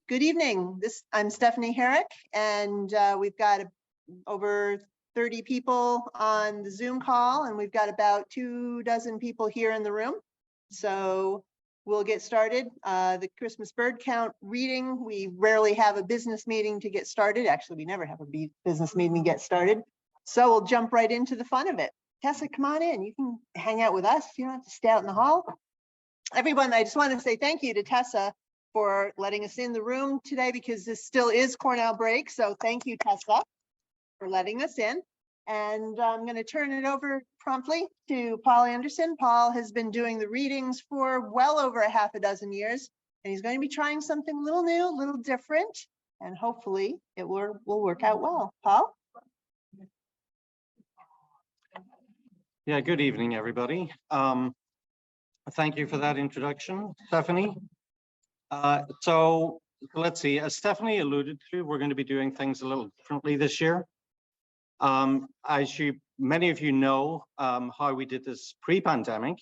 Good evening. I'm Stephanie Herrick, and we've got over 30 people on the Zoom call, and we've got about 24 people here in the room. So we'll get started. The Christmas bird count reading, we rarely have a business meeting to get started. Actually, we never have a business meeting to get started. So we'll jump right into the fun of it. Tessa, come on in. You can hang out with us. You don't have to stay out in the hall. Everyone, I just want to say thank you to Tessa for letting us in the room today, because this still is Cornell break. So thank you, Tessa, for letting us in. And I'm going to turn it over promptly to Paul Anderson. Paul has been doing the readings for well over a half a dozen years, and he's going to be trying something a little new, a little different, and hopefully it will work out well. Paul? Yeah, good evening, everybody. Thank you for that introduction, Stephanie. So let's see, as Stephanie alluded to, we're going to be doing things a little differently this year. As many of you know, how we did this pre-pandemic,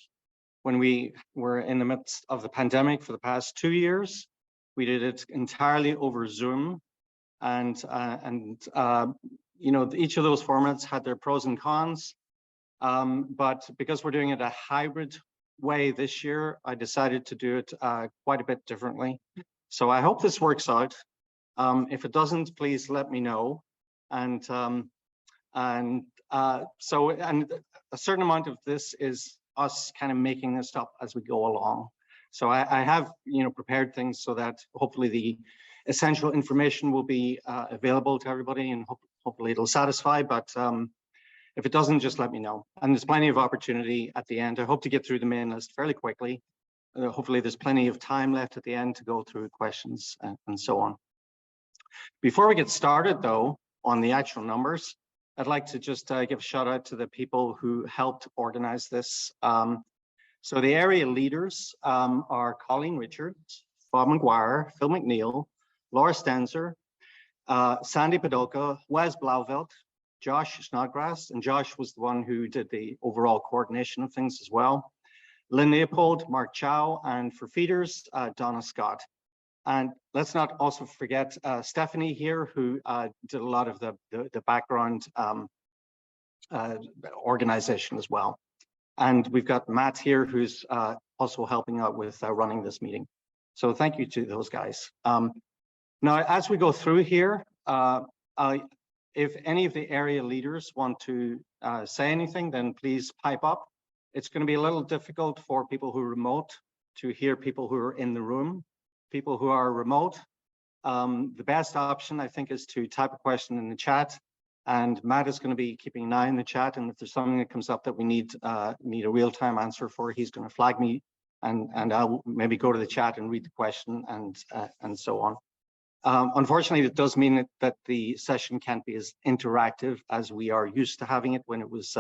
when we were in the midst of the pandemic for the past 2 years. We did it entirely over Zoom, and you know, each of those formats had their pros and cons. But because we're doing it a hybrid way this year, I decided to do it quite a bit differently. So I hope this works out. If it doesn't, please let me know. And a certain amount of this is us kind of making this up as we go along. So I have, you know, prepared things so that hopefully the essential information will be available to everybody, and hopefully it'll satisfy. But if it doesn't, just let me know. And there's plenty of opportunity at the end. I hope to get through the main list fairly quickly. Hopefully there's plenty of time left at the end to go through questions and so on. Before we get started, though, on the actual numbers, I'd like to just give a shout out to the people who helped organize this. So the area leaders are Colleen Richards, Bob McGuire, Phil McNeil, Laura Stenzer, Sandy Padolka, Wes Blauvelt, Josh Snodgrass, and Josh was the one who did the overall coordination of things as well. Lynn Leopold, Mark Chow, and for feeders, Donna Scott. And let's not also forget Stephanie here, who did a lot of the background organization as well. And we've got Matt here, who's also helping out with running this meeting. So thank you to those guys. Now, as we go through here, if any of the area leaders want to say anything, then please pipe up. It's going to be a little difficult for people who are remote to hear people who are in the room. People who are remote, the best option, I think, is to type a question in the chat. And Matt is going to be keeping an eye on the chat. And if there's something that comes up that we need a real-time answer for, he's going to flag me, and I'll maybe go to the chat and read the question and so on. Unfortunately, it does mean that the session can't be as interactive as we are used to having it when it was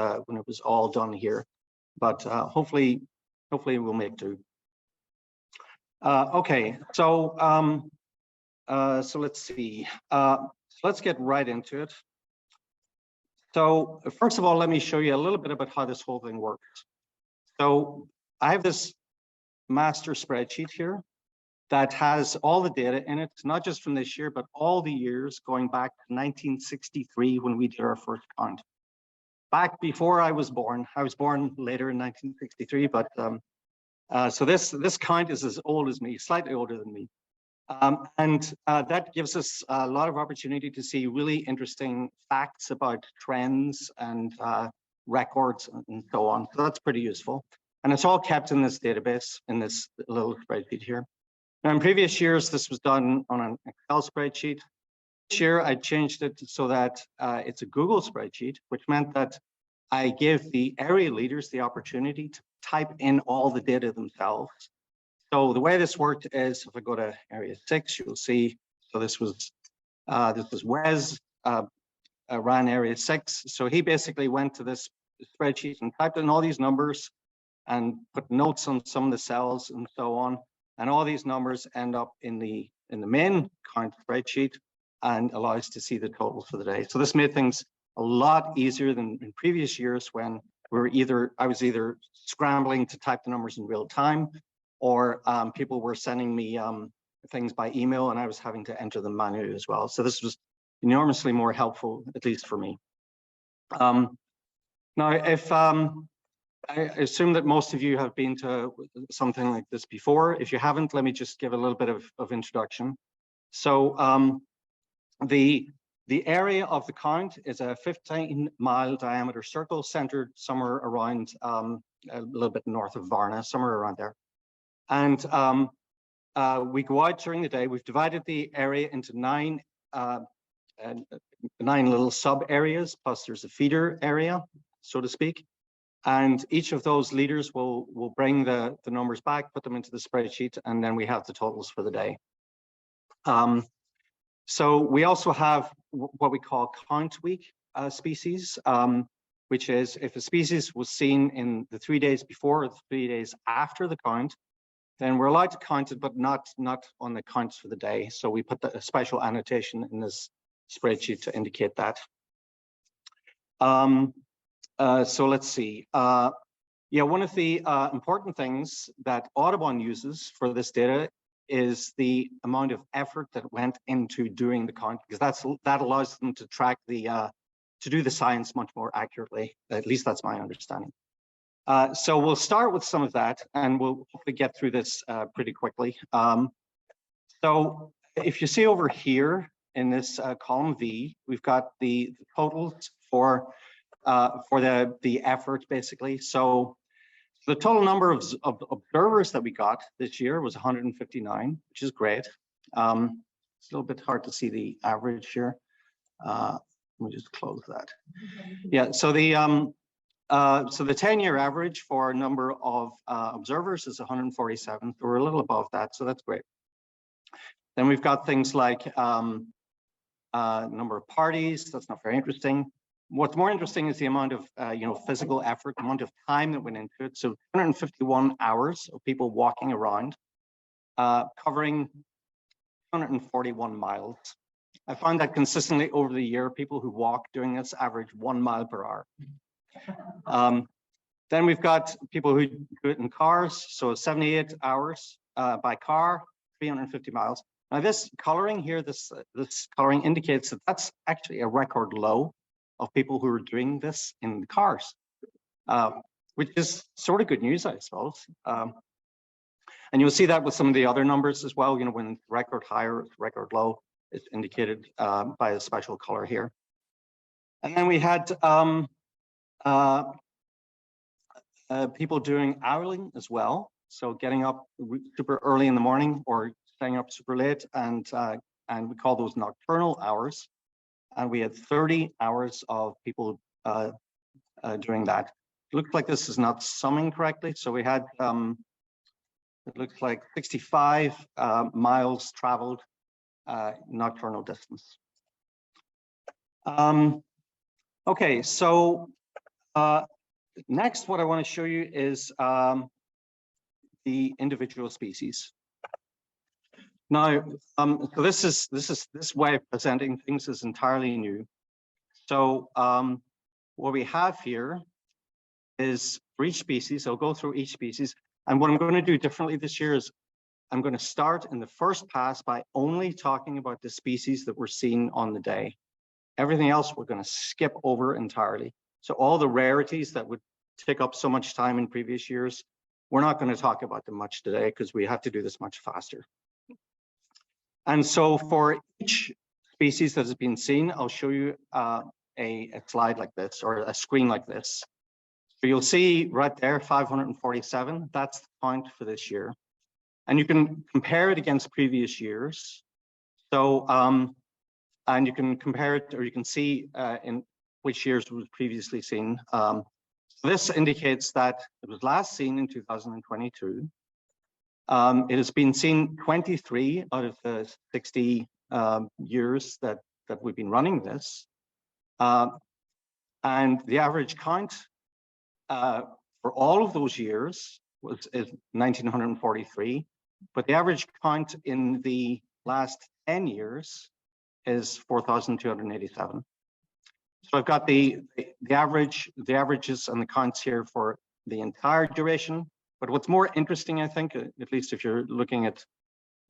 all done here. But hopefully we'll make do. Okay, so let's see. Let's get right into it. So first of all, let me show you a little bit about how this whole thing works. So I have this master spreadsheet here that has all the data in it, not just from this year, but all the years going back to 1963 when we did our first count. Back before I was born later in 1963, but so this count is as old as me, slightly older than me. That gives us a lot of opportunity to see really interesting facts about trends and records and so on. So that's pretty useful. And it's all kept in this database, in this little spreadsheet here. Now, in previous years, this was done on an Excel spreadsheet. This year, I changed it so that it's a Google spreadsheet, which meant that I give the area leaders the opportunity to type in all the data themselves. So the way this worked is, if I go to area 6, you'll see, so this was Wes, ran area 6. So he basically went to this spreadsheet and typed in all these numbers and put notes on some of the cells and so on. And all these numbers end up in the main count spreadsheet and allow us to see the totals for the day. So this made things a lot easier than in previous years when I was either scrambling to type the numbers in real time, or people were sending me things by email, and I was having to enter them manually as well. So this was enormously more helpful, at least for me. Now, if I assume that most of you have been to something like this before. If you haven't, let me just give a little bit of introduction. So the area of the count is a 15-mile diameter circle centered somewhere around a little bit north of Varna, somewhere around there. And we go out during the day. We've divided the area into nine little sub areas, plus there's a feeder area, so to speak. And each of those leaders will bring the numbers back, put them into the spreadsheet, and then we have the totals for the day. So we also have what we call count week species, which is if a species was seen in the 3 days before or the 3 days after the count, then we're allowed to count it, but not on the counts for the day. So we put a special annotation in this spreadsheet to indicate that. So let's see. Yeah, one of the important things that Audubon uses for this data is the amount of effort that went into doing the count, because that allows them to track to do the science much more accurately. At least that's my understanding. So we'll start with some of that, and we'll hopefully get through this pretty quickly. So if you see over here in this column V, we've got the totals for the effort, basically. So the total number of observers that we got this year was 159, which is great. It's a little bit hard to see the average here. Let me just close that. Yeah, so the 10-year average for number of observers is 147. We're a little above that, so that's great. Then we've got things like number of parties. That's not very interesting. What's more interesting is the amount of physical effort, the amount of time that went into it. So 251 hours of people walking around, covering 241 miles. I found that consistently over the year, people who walk doing this average 1 mile per hour. Then we've got people who do it in cars, so 78 hours by car, 350 miles. Now this coloring here, this coloring indicates that that's actually a record low of people who are doing this in the cars, which is sort of good news, I suppose. And you'll see that with some of the other numbers as well. When record high or record low is indicated by a special color here. And then we had people doing owling as well. So getting up super early in the morning or staying up super late, and we call those nocturnal hours. And we had 30 hours of people doing that. It looks like this is not summing correctly. So we had, it looks like 65 miles traveled nocturnal distance. Okay, so next what I want to show you is the individual species. Now, so this way of presenting things is entirely new. So what we have here is for each species. I'll go through each species, and what I'm going to do differently this year is I'm going to start in the first pass by only talking about the species that were seen on the day. Everything else we're going to skip over entirely. So all the rarities that would take up so much time in previous years, we're not going to talk about them much today because we have to do this much faster. And so for each species that has been seen, I'll show you a slide like this, or a screen like this. So you'll see right there, 547, that's the count for this year. And you can compare it against previous years. So, and you can compare it, or you can see in which years it was previously seen. This indicates that it was last seen in 2022. It has been seen 23 out of the 60 years that we've been running this. And the average count for all of those years is 1,943, but the average count in the last 10 years is 4,287. So I've got the averages and the counts here for the entire duration. But what's more interesting, I think, at least if you're looking at,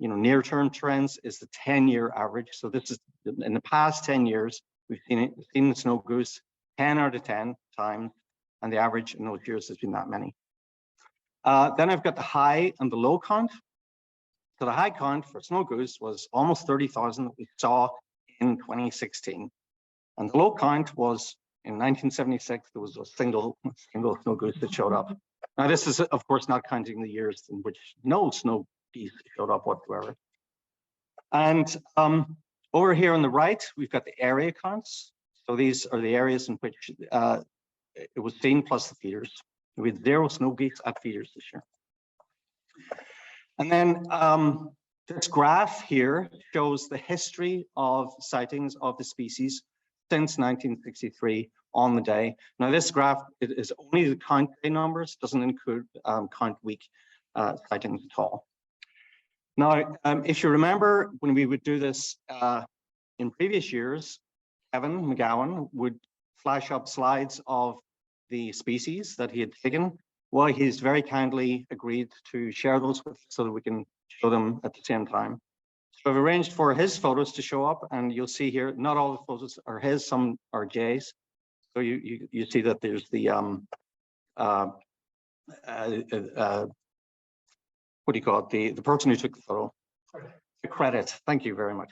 near-term trends is the 10-year average. So this is in the past 10 years, we've seen the snow goose 10 out of 10 times, and the average in those years has been that many. Then I've got the high and the low count. So the high count for snow goose was almost 30,000 that we saw in 2016. And the low count was in 1976, there was a single snow goose that showed up. Now, this is, of course, not counting the years in which no snow geese showed up whatsoever. And over here on the right, we've got the area counts. So these are the areas in which it was seen plus the feeders. We had 0 snow geese at feeders this year. And then this graph here shows the history of sightings of the species since 1963 on the day. Now, this graph is only the count day numbers, doesn't include count week sightings at all. Now, if you remember when we would do this in previous years, Kevin McGowan would flash up slides of the species that he had taken. Well, he's very kindly agreed to share those with us so that we can show them at the same time. So I've arranged for his photos to show up, and you'll see here, not all the photos are his, some are Jay's. So you see that there's the, what do you call it? The person who took the photo. The credit, thank you very much.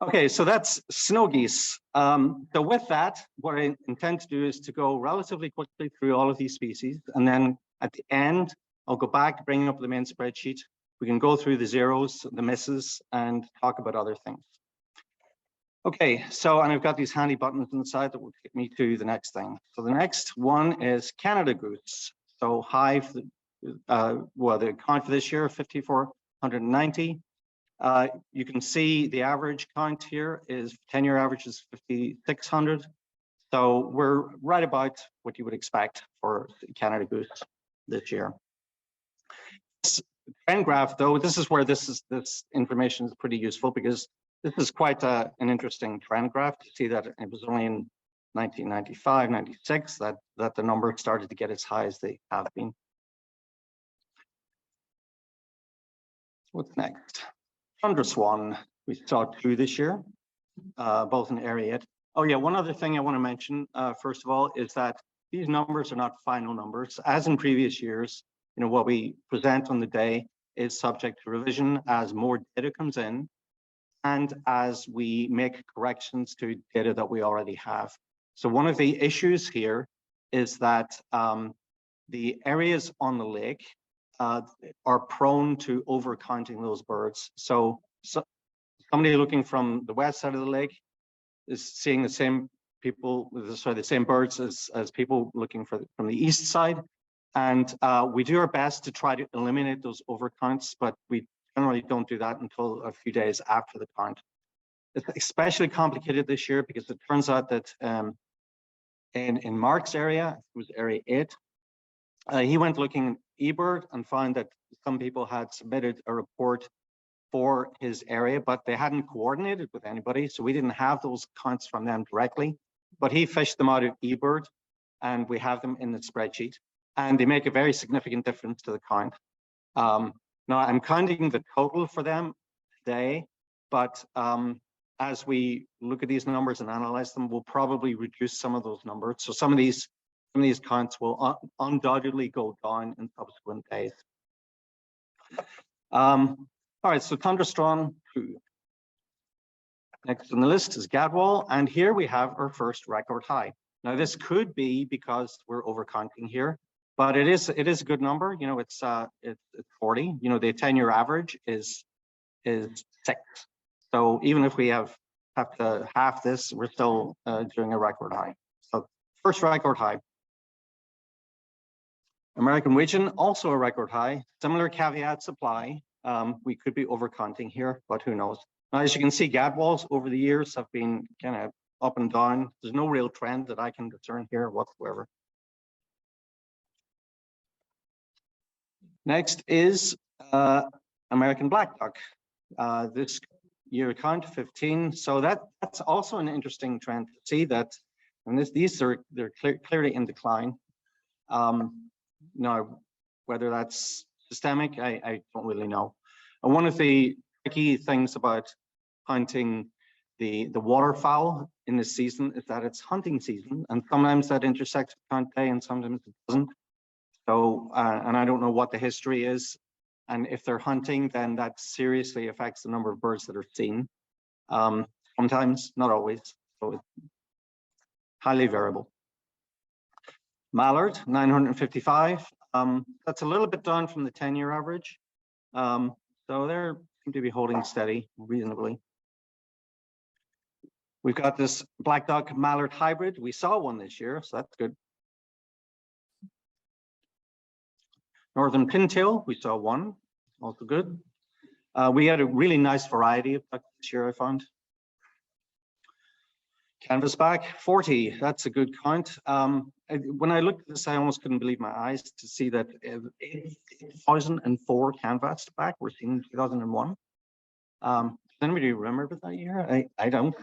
Okay, so that's snow geese. So with that, what I intend to do is to go relatively quickly through all of these species. And then at the end, I'll go back, bring up the main spreadsheet. We can go through the zeros, the misses, and talk about other things. Okay, so, and I've got these handy buttons on the side that will take me to the next thing. So the next one is Canada goose. So high, for the, well, the count for this year, 5,490. You can see the average count here is 10-year average is 5,600. So we're right about what you would expect for Canada goose this year. This trend graph, though, this is where this information is pretty useful, because this is quite an interesting trend graph to see that it was only in 1995, 96 that the number started to get as high as they have been. What's next? Tundra swan. We saw 2 this year, both in area 8. Oh yeah, one other thing I want to mention, first of all, is that these numbers are not final numbers. As in previous years, what we present on the day is subject to revision as more data comes in and as we make corrections to data that we already have. So one of the issues here is that the areas on the lake are prone to overcounting those birds. So somebody looking from the west side of the lake is seeing the same people, sorry, the same birds as people looking from the east side. And we do our best to try to eliminate those overcounts, but we generally don't do that until a few days after the count. It's especially complicated this year because it turns out that in Mark's area, it was area 8, he went looking eBird and found that some people had submitted a report for his area, but they hadn't coordinated with anybody. So we didn't have those counts from them directly, but he fished them out of eBird and we have them in the spreadsheet, and they make a very significant difference to the count. Now I'm counting the total for them today, but as we look at these numbers and analyze them, we'll probably reduce some of those numbers. So some of these counts will undoubtedly go down in subsequent days. All right, so Tundra swan 2. Next on the list is gadwall, and here we have our first record high. Now this could be because we're overcounting here, but it is a good number. It's 40. The 10-year average is 6. So even if we have to half this, we're still doing a record high. So first record high. American widgeon, also a record high. Similar caveats apply. We could be overcounting here, but who knows? Now, as you can see, gadwalls over the years have been kind of up and down. There's no real trend that I can discern here whatsoever. Next is American black duck. This year count 15. So that's also an interesting trend to see that, and they're clearly in decline. Now, whether that's systemic, I don't really know. And one of the tricky things about hunting the waterfowl in the season is that it's hunting season, and sometimes that intersects with count day and sometimes it doesn't. So, and I don't know what the history is. And if they're hunting, then that seriously affects the number of birds that are seen. Sometimes, not always. So it's highly variable. Mallard, 955. That's a little bit down from the 10-year average. So they seem to be holding steady reasonably. We've got this black duck mallard hybrid. We saw one this year, so that's good. Northern pintail, we saw one, also good. We had a really nice variety of ducks this year, I found. Canvasback, 40, that's a good count. When I looked at this, I almost couldn't believe my eyes to see that 8,004 canvasback were seen in 2001. Does anybody remember that year? I don't.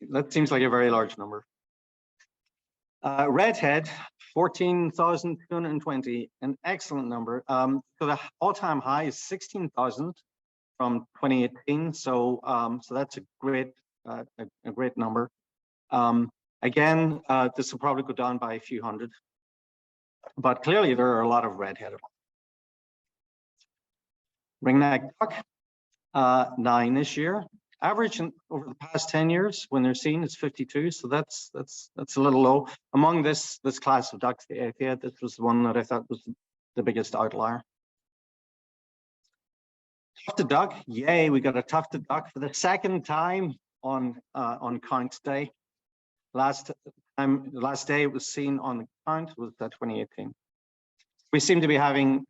That seems like a very large number. Redhead, 14,220, an excellent number. So the all-time high is 16,000 from 2018. So so that's a great number. Again, this will probably go down by a few hundred, but clearly there are a lot of redheaded. Ringneck duck, 9 this year. Average over the past 10 years when they're seen is 52, so that's a little low. Among this class of ducks, the Athea, this was the one that I thought was the biggest outlier. Tufted duck, yay! We got a tufted duck for the second time on count day. Last day it was seen on the count was 2018. We seem to be having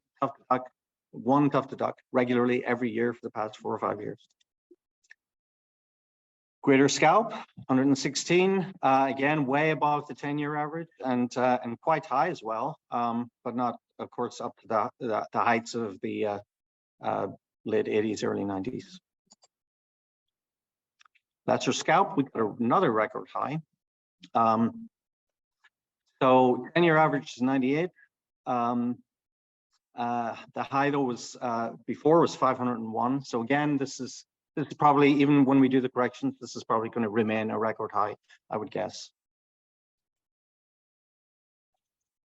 one tufted duck regularly every year for the past 4 or 5 years. Greater scalp, 116, again, way above the 10-year average and quite high as well, but not, of course, up to the heights of the late 80s, early 90s. Lesser scalp, we got another record high. So 10-year average is 98. The high though was before was 501. So again, this is probably, even when we do the corrections, this is probably going to remain a record high, I would guess.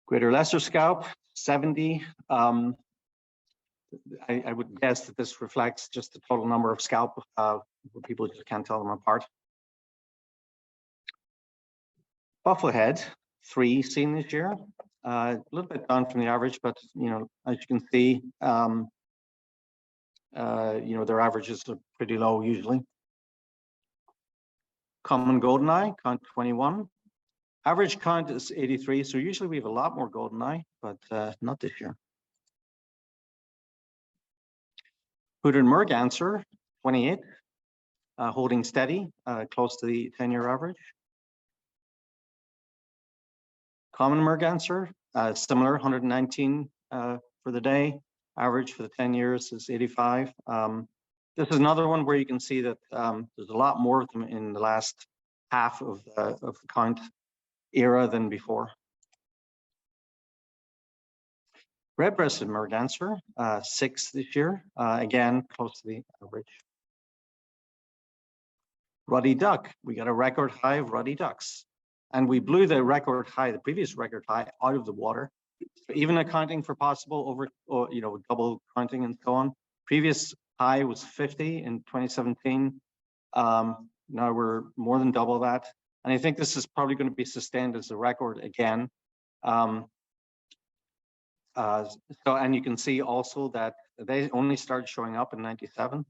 Greater lesser scalp, 70. I would guess that this reflects just the total number of scalp, where people just can't tell them apart. Bufflehead, 3 seen this year. A little bit down from the average, but as you can see, their averages are pretty low usually. Common goldeneye, count 21. Average count is 83, so usually we have a lot more goldeneye, but not this year. Hooded merganser, 28, holding steady, close to the 10-year average. Common merganser, similar, 119 for the day. Average for the 10 years is 85. This is another one where you can see that there's a lot more of them in the last half of the count era than before. Red-breasted merganser, 6 this year, again, close to the average. Ruddy duck, we got a record high of ruddy ducks. And we blew the record high, the previous record high, out of the water. So even accounting for possible double counting and so on. Previous high was 50 in 2017. Now we're more than double that. And I think this is probably going to be sustained as a record again. And you can see also that they only started showing up in 97.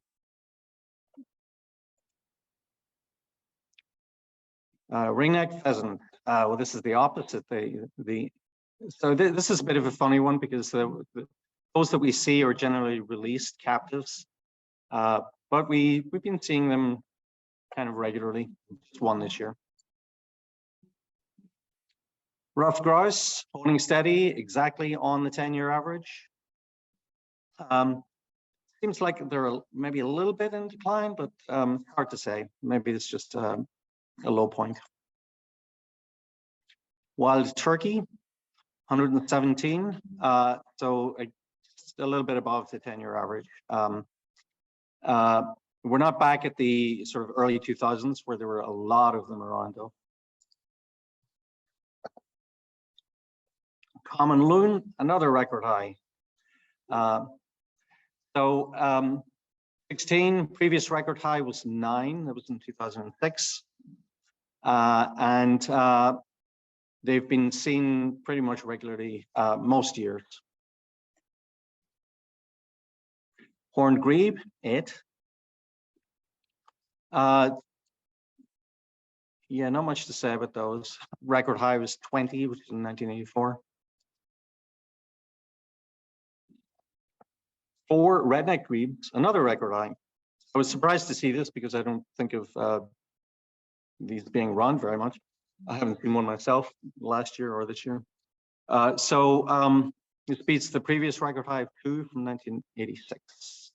Ringneck pheasant. Well, this is the opposite. So this is a bit of a funny one because those that we see are generally released captives, but we've been seeing them kind of regularly. Just one this year. Ruffed grouse holding steady exactly on the 10-year average. Seems like they're maybe a little bit in decline, but hard to say. Maybe it's just a low point. Wild turkey, 117. So a little bit above the 10-year average. We're not back at the sort of early 2000s where there were a lot of them around though. Common loon, another record high. 16, previous record high was 9, that was in 2006. And they've been seen pretty much regularly most years. Horned grebe, 8. Yeah, not much to say about those. Record high was 20, which was in 1984. 4 redneck grebes, another record high. I was surprised to see this because I don't think of these being run very much. I haven't seen one myself last year or this year. This beats the previous record high of 2 from 1986.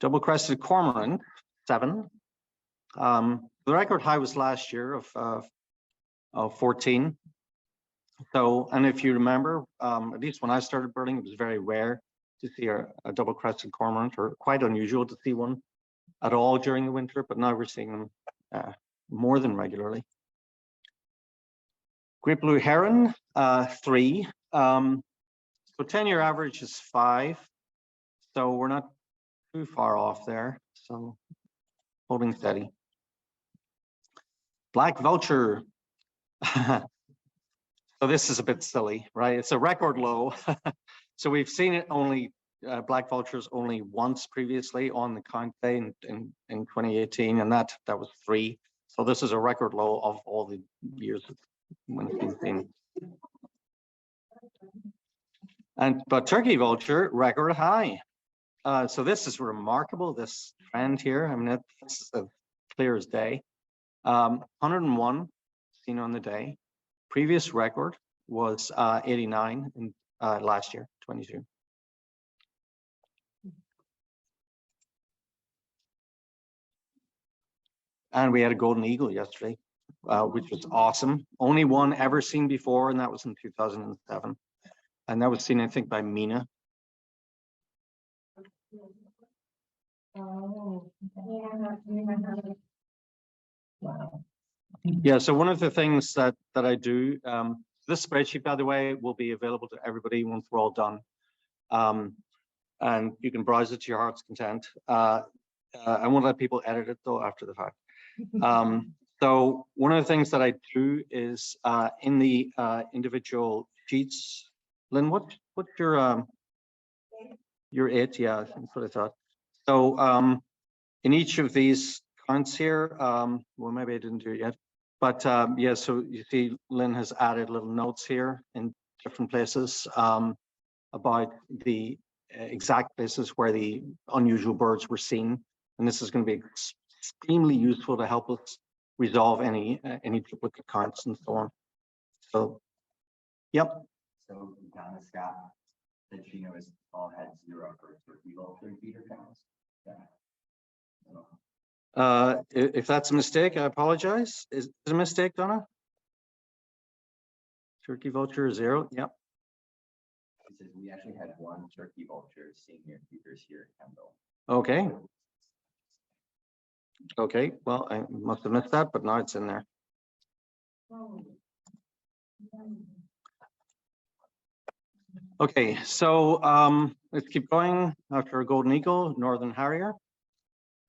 Double-crested cormorant, 7. The record high was last year of 14. So, and if you remember, at least when I started birding, it was very rare to see a double-crested cormorant, or quite unusual to see one at all during the winter, but now we're seeing them more than regularly. Great blue heron, 3. So 10-year average is 5. So we're not too far off there. So holding steady. Black vulture. So this is a bit silly, right? It's a record low. So we've seen it only, black vultures only once previously on the count day in 2018, and that was 3. So this is a record low of all the years when it's been seen. But turkey vulture, record high. So this is remarkable, this trend here. I mean, it's as clear as day. 101 seen on the day. Previous record was 89 in last year, 22. And we had a golden eagle yesterday, which was awesome. Only one ever seen before, and that was in 2007. And that was seen, I think, by Mina. Oh, wow. Yeah, so one of the things that I do, this spreadsheet, by the way, will be available to everybody once we're all done. And you can browse it to your heart's content. I won't let people edit it though after the fact. So one of the things that I do is in the individual sheets. Lynn, what's your 8? Yeah, that's what I thought. So in each of these counts here, well, maybe I didn't do it yet, but yeah, so you see Lynn has added little notes here in different places about the exact places where the unusual birds were seen. And this is going to be extremely useful to help us resolve any duplicate counts and so on. So, yep. So Donna Scott said she knows all had 0 for turkey vulture feeder counts. Yeah. If that's a mistake, I apologize. Is it a mistake, Donna? Turkey vulture 0. Yep. She says we actually had 1 turkey vulture senior feeders here at Kendall. Okay. Okay. Well, I must have missed that, but now it's in there. Okay, so let's keep going after a golden eagle, northern harrier.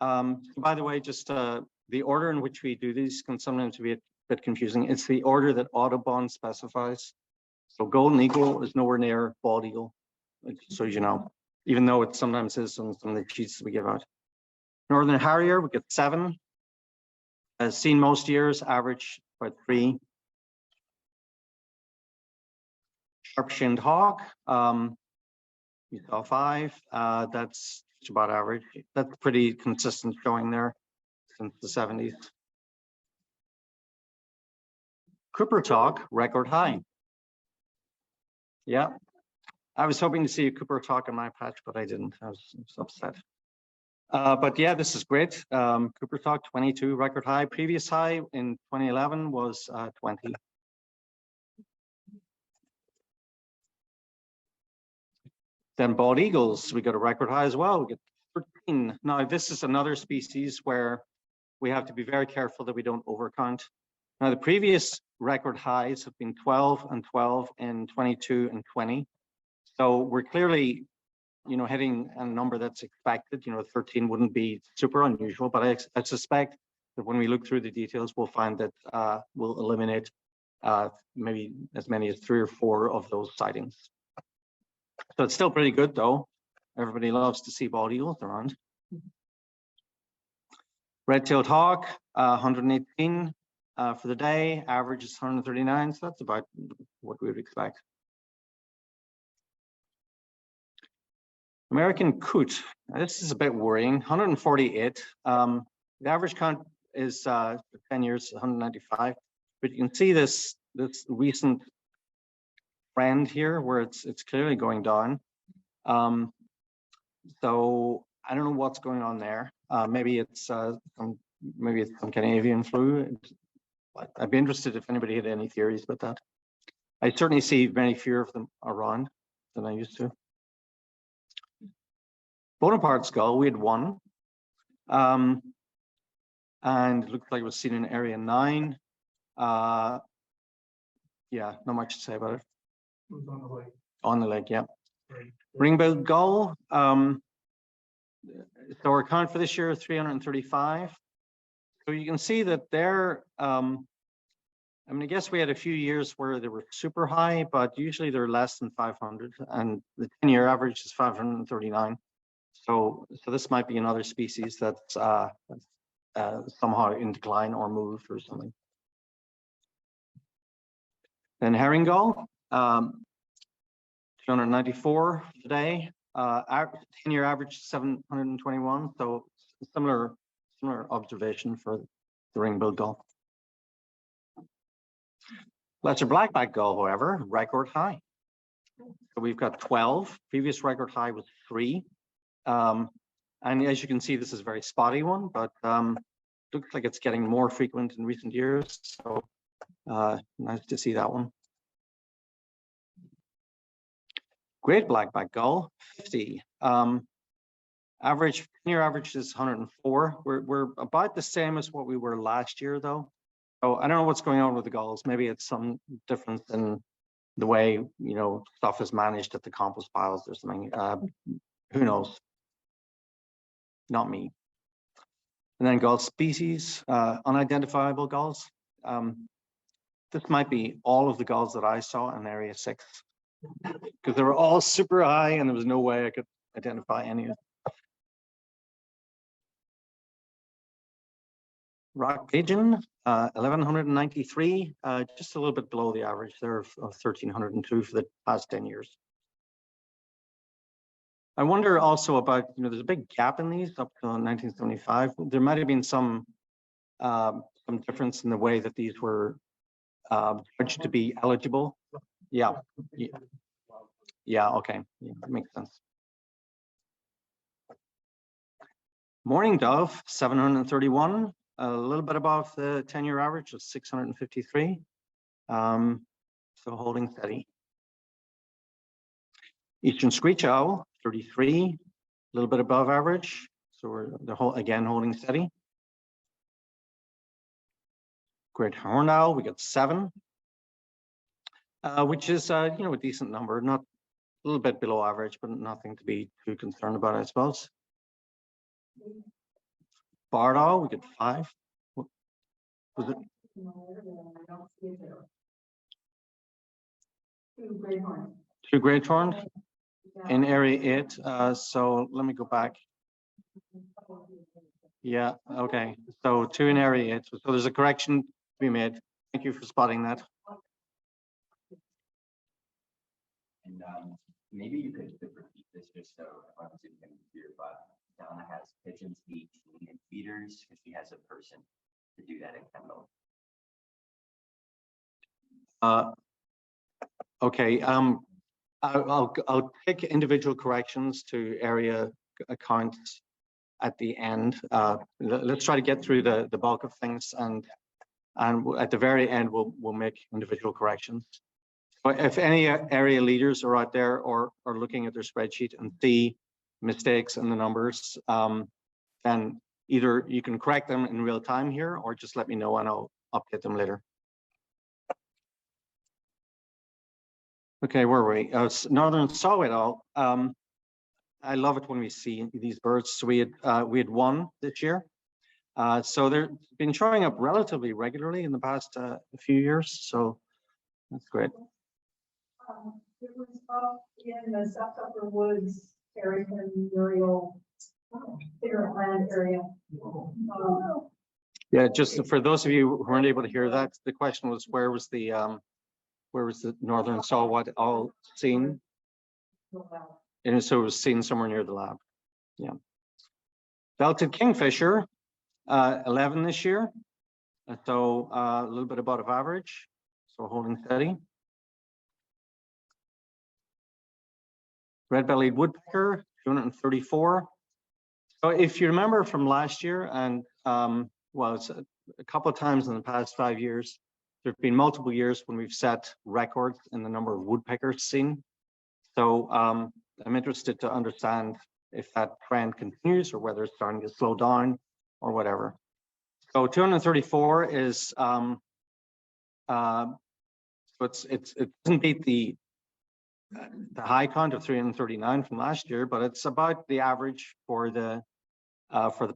By the way, just the order in which we do these can sometimes be a bit confusing. It's the order that Audubon specifies. So golden eagle is nowhere near bald eagle, so you know, even though it sometimes is on some of the sheets we give out. Northern harrier, we get 7. As seen most years, average about 3. Sharp-shinned hawk, you saw 5. That's about average. That's pretty consistent showing there since the 70s. Cooper talk, record high. Yeah, I was hoping to see a Cooper talk on my patch, but I didn't. I was upset. But yeah, this is great. Cooper talk 22, record high. Previous high in 2011 was 20. Then bald eagles, we got a record high as well. We get 13. Now, this is another species where we have to be very careful that we don't overcount. Now, the previous record highs have been 12 and 12 and 22 and 20. So we're clearly, hitting a number that's expected. 13 wouldn't be super unusual, but I suspect that when we look through the details, we'll find that we'll eliminate maybe as many as 3 or 4 of those sightings. So it's still pretty good, though. Everybody loves to see bald eagles around. Red-tailed hawk, 118 for the day. Average is 139, so that's about what we would expect. American coot. This is a bit worrying. 148. The average count is 10 years, 195. But you can see this recent trend here where it's clearly going down. So I don't know what's going on there. Maybe it's some kind of avian flu. I'd be interested if anybody had any theories about that. I certainly see many fewer of them around than I used to. Bonaparte skull, we had 1. And it looked like it was seen in area 9. Yeah, not much to say about it. It was on the lake. On the lake, yeah. Right. Ring-billed gull. So our count for this year is 335. So you can see that they're, I guess we had a few years where they were super high, but usually they're less than 500, and the 10-year average is 539. So this might be another species that's somehow in decline or moved or something. Then herring gull, 294 today. 10-year average 721. So similar observation for the ring-billed gull. Lesser blackback gull, however, record high. So we've got 12. Previous record high was 3. And as you can see, this is a very spotty one, but looks like it's getting more frequent in recent years. So nice to see that one. Great blackback gull, 50. Average, 10-year average is 104. We're about the same as what we were last year, though. So I don't know what's going on with the gulls. Maybe it's some difference in the way, stuff is managed at the compost piles or something. Who knows? Not me. And then gull species, unidentifiable gulls. This might be all of the gulls that I saw in area 6, because they were all super high and there was no way I could identify any of them. Rock pigeon, 1193, just a little bit below the average there of 1302 for the past 10 years. I wonder also about, there's a big gap in these up to 1975. There might have been some difference in the way that these were judged to be eligible. Yeah, okay, yeah, that makes sense. Mourning dove, 731, a little bit above the 10-year average of 653. So holding steady. Eastern screech owl, 33, a little bit above average. So we're again holding steady. Great horned owl, we got 7, which is a decent number, not a little bit below average, but nothing to be too concerned about, I suppose. Barred owl, we get 5. Was it? Two great horned in area 8. So let me go back. Yeah, okay. So 2 in area 8. So there's a correction to be made. Thank you for spotting that. And maybe you could repeat this just so everyone's here, but Donna has pigeons 18 and feeders because she has a person to do that in Kendall. Okay. I'll take individual corrections to area accounts at the end. Let's try to get through the bulk of things, and at the very end we'll make individual corrections. But if any area leaders are out there or are looking at their spreadsheet and see mistakes in the numbers, then either you can correct them in real time here or just let me know and I'll update them later. Okay, where were we? Northern saw-whet owl. I love it when we see these birds. So we had one this year. So they've been showing up relatively regularly in the past few years. So that's great. It was up in the South Upper Woods, Carrington, Muriel, Fair Land area. Yeah, just for those of you who weren't able to hear that, the question was where was the northern saw-whet owl seen? And so it was seen somewhere near the lab. Yeah. Belted kingfisher, 11 this year. So a little bit above average. So holding steady. Red-bellied woodpecker, 234. So if you remember from last year, and well, it's a couple of times in the past 5 years, there have been multiple years when we've set records in the number of woodpeckers seen. So I'm interested to understand if that trend continues or whether it's starting to slow down or whatever. So 234 is so it doesn't beat the high count of 339 from last year, but it's about the average for the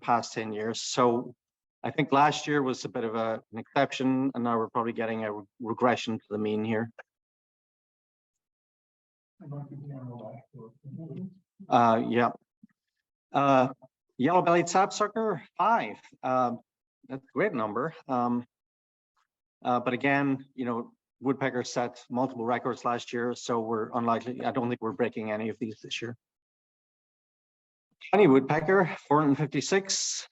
past 10 years. So I think last year was a bit of an exception, and now we're probably getting a regression to the mean here. Yeah. Yellow-bellied sapsucker, 5. That's a great number. But again, you know, woodpeckers set multiple records last year, so we're unlikely. I don't think we're breaking any of these this year. Honey woodpecker, 456.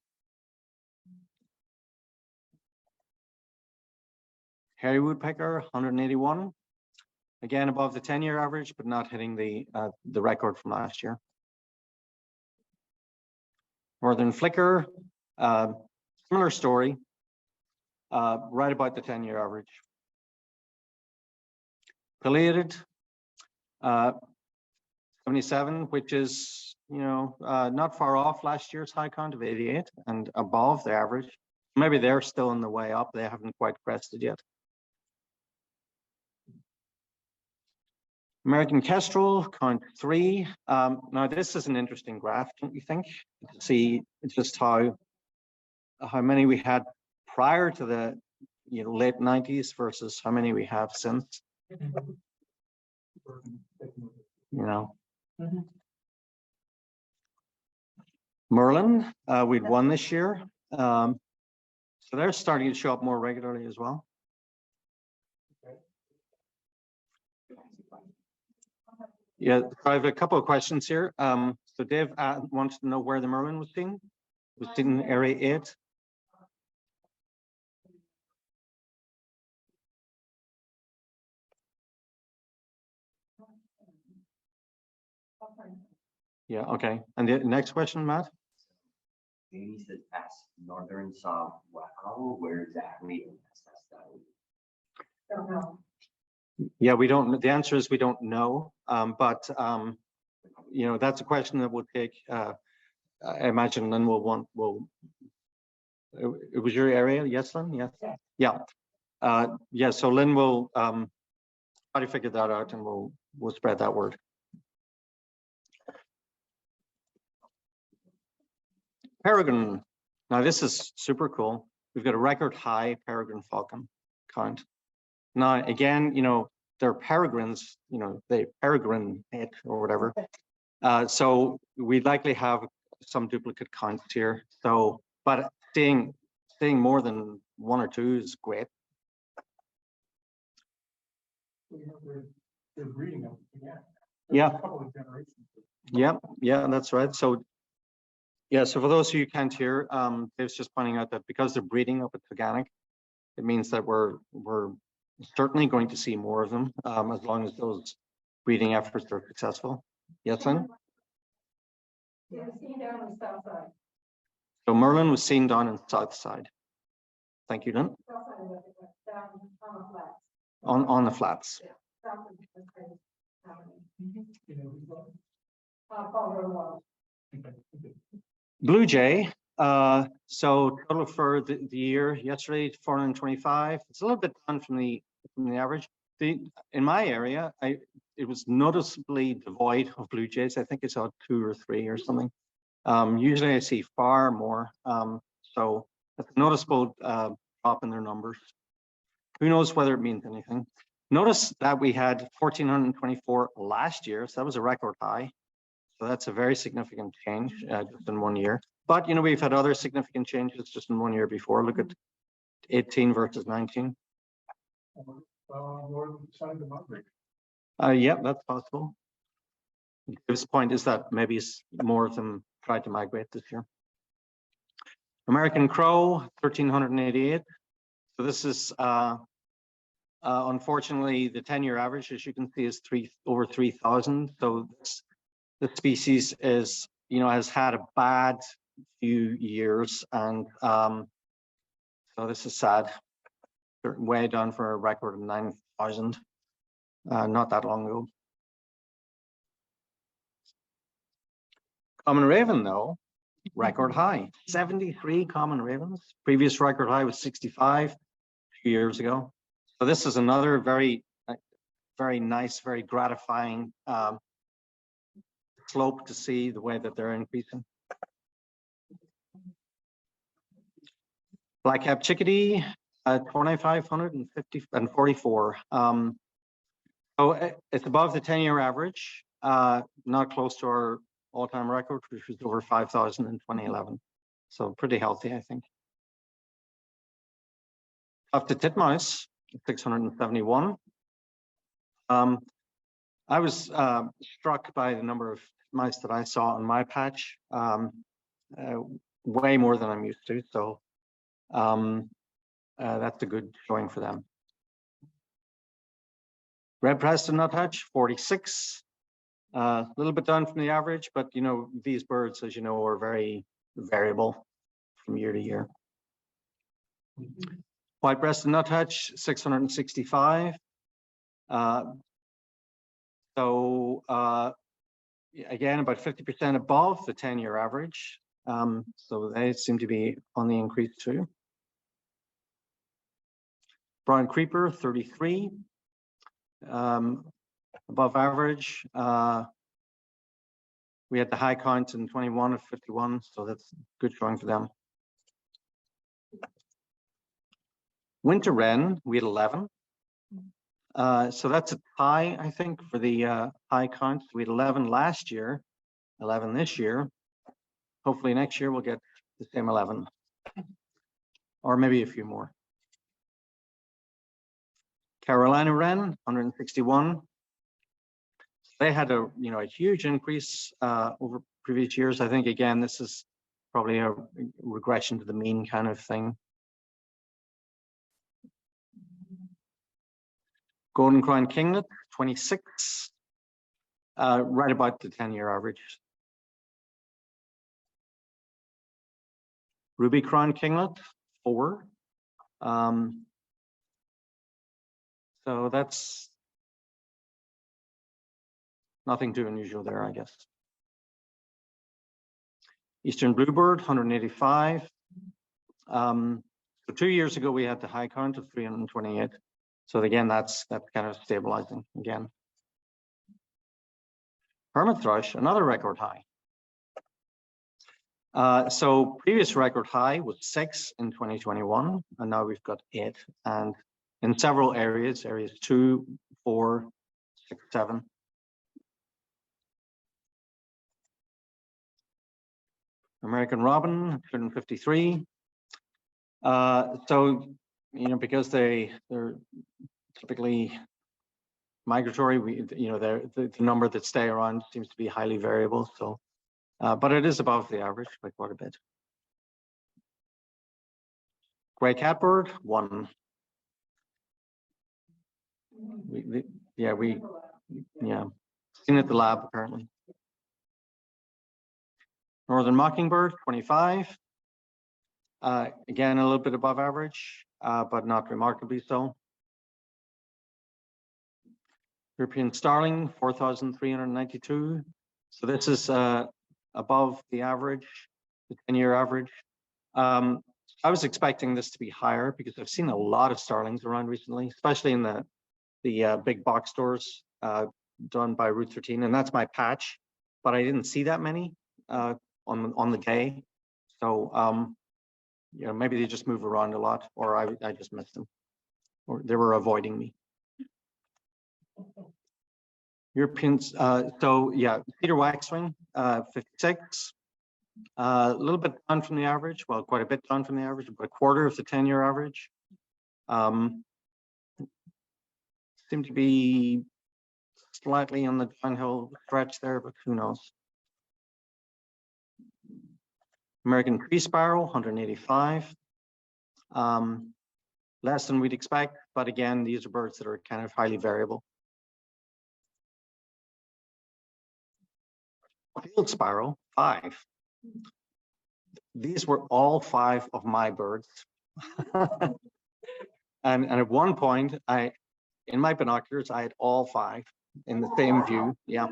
Hairy woodpecker, 181. Again, above the 10-year average, but not hitting the record from last year. Northern flicker, similar story, right about the 10-year average. Pileated, 77, which is, you know, not far off last year's high count of 88 and above the average. Maybe they're still on the way up. They haven't quite crested yet. American kestrel, count 3. Now this is an interesting graph, don't you think? To see just how many we had prior to the late 90s versus how many we have since. Merlin, we'd won this year. So they're starting to show up more regularly as well. Yeah, I have a couple of questions here. So Dave wants to know where the Merlin was seen. It was seen in area 8. Yeah, okay. And the next question, Matt? Amy says ask northern saw-whet owl, where exactly in SSW? Don't know. Yeah, we don't. The answer is we don't know. But you know, that's a question that will take. I imagine Lynn will want. It was your area, yes, Lynn? Yes. Yeah. Yeah. So Lynn will try to figure that out, and we'll spread that word. Peregrine. Now this is super cool. We've got a record high peregrine falcon count. Now again, you know, they're peregrines, you know, they peregrine it or whatever. So we likely have some duplicate counts here. So, but seeing more than 1 or 2 is great. They're breeding them again. Yeah. A couple of generations. Yeah, that's right. So yeah, so for those of you who can't hear, Dave's just pointing out that because they're breeding up at organic, it means that we're certainly going to see more of them as long as those breeding efforts are successful. Yes, Lynn? It was seen down on the south side. So Merlin was seen down on the south side. Thank you, Lynn. South side of it, down on the flats. On the flats. south of the state. Colorado Wild. Blue Jay, so total for the year yesterday, 425. It's a little bit down from the average. In my area, it was noticeably devoid of blue jays. I think I saw 2 or 3 or something. Usually I see far more. So that's a noticeable drop in their numbers. Who knows whether it means anything. Notice that we had 1,424 last year, so that was a record high. So that's a very significant change just in 1 year. But, you know, we've had other significant changes just in 1 year before. Look at 18 versus 19. Yeah, that's possible. This point is that maybe more of them tried to migrate this year. American Crow, 1,388. So this is unfortunately the 10-year average, as you can see, is over 3,000. So the species is, you know, has had a bad few years, and so this is sad. They're way down for a record of 9,000 not that long ago. Common raven, though, record high, 73 common ravens. Previous record high was 65 2 years ago. So this is another very nice, very gratifying slope to see the way that they're increasing. Black-capped chickadee, 2,550 and 44. So it's above the 10-year average, not close to our all-time record, which was over 5,000 in 2011. So pretty healthy, I think. Tufted titmouse, 671. I was struck by the number of mice that I saw on my patch, way more than I'm used to. So that's a good showing for them. Red-breasted nuthatch, 46. A little bit down from the average, but you know, these birds, as you know, are very variable from year to year. White-breasted nuthatch, 665. So again, about 50% above the 10-year average. So they seem to be on the increase too. Brown creeper, 33. Above average. We had the high count in 21 of 51, so that's good showing for them. Winter wren, we had 11. So that's a high, I think, for the high count. We had 11 last year, 11 this year. Hopefully next year we'll get the same 11, or maybe a few more. Carolina wren, 161. They had a huge increase over previous years. I think again this is probably a regression to the mean kind of thing. Golden crown kinglet, 26, right about the 10-year average. Ruby crown kinglet, 4. So that's nothing too unusual there, I guess. Eastern bluebird, 185. So 2 years ago, we had the high count of 328. So again, that's kind of stabilizing again. Hermit thrush, another record high. So previous record high was 6 in 2021, and now we've got 8. And in several areas 2, 4, 6, 7. American robin, 153. So, because they're typically migratory, the number that stay around seems to be highly variable. So, but it is above the average by quite a bit. Gray catbird, 1. Seen at the lab apparently. Northern mockingbird, 25. Again, a little bit above average, but not remarkably so. European starling, 4,392. So this is above the average, the 10-year average. I was expecting this to be higher because I've seen a lot of starlings around recently, especially in the big box stores done by Route 13, and that's my patch. But I didn't see that many on the day, so you know, maybe they just move around a lot, or I just missed them, or they were avoiding me. Europeans, so yeah, Peter waxwing, 56. A little bit down from the average, well, quite a bit down from the average, about a quarter of the 10-year average. Seem to be slightly on the downhill stretch there, but who knows. American tree sparrow, 185. Less than we'd expect, but again, these are birds that are kind of highly variable. Field sparrow, 5. These were all 5 of my birds. and at one point, in my binoculars, I had all 5 in the same view. Yeah.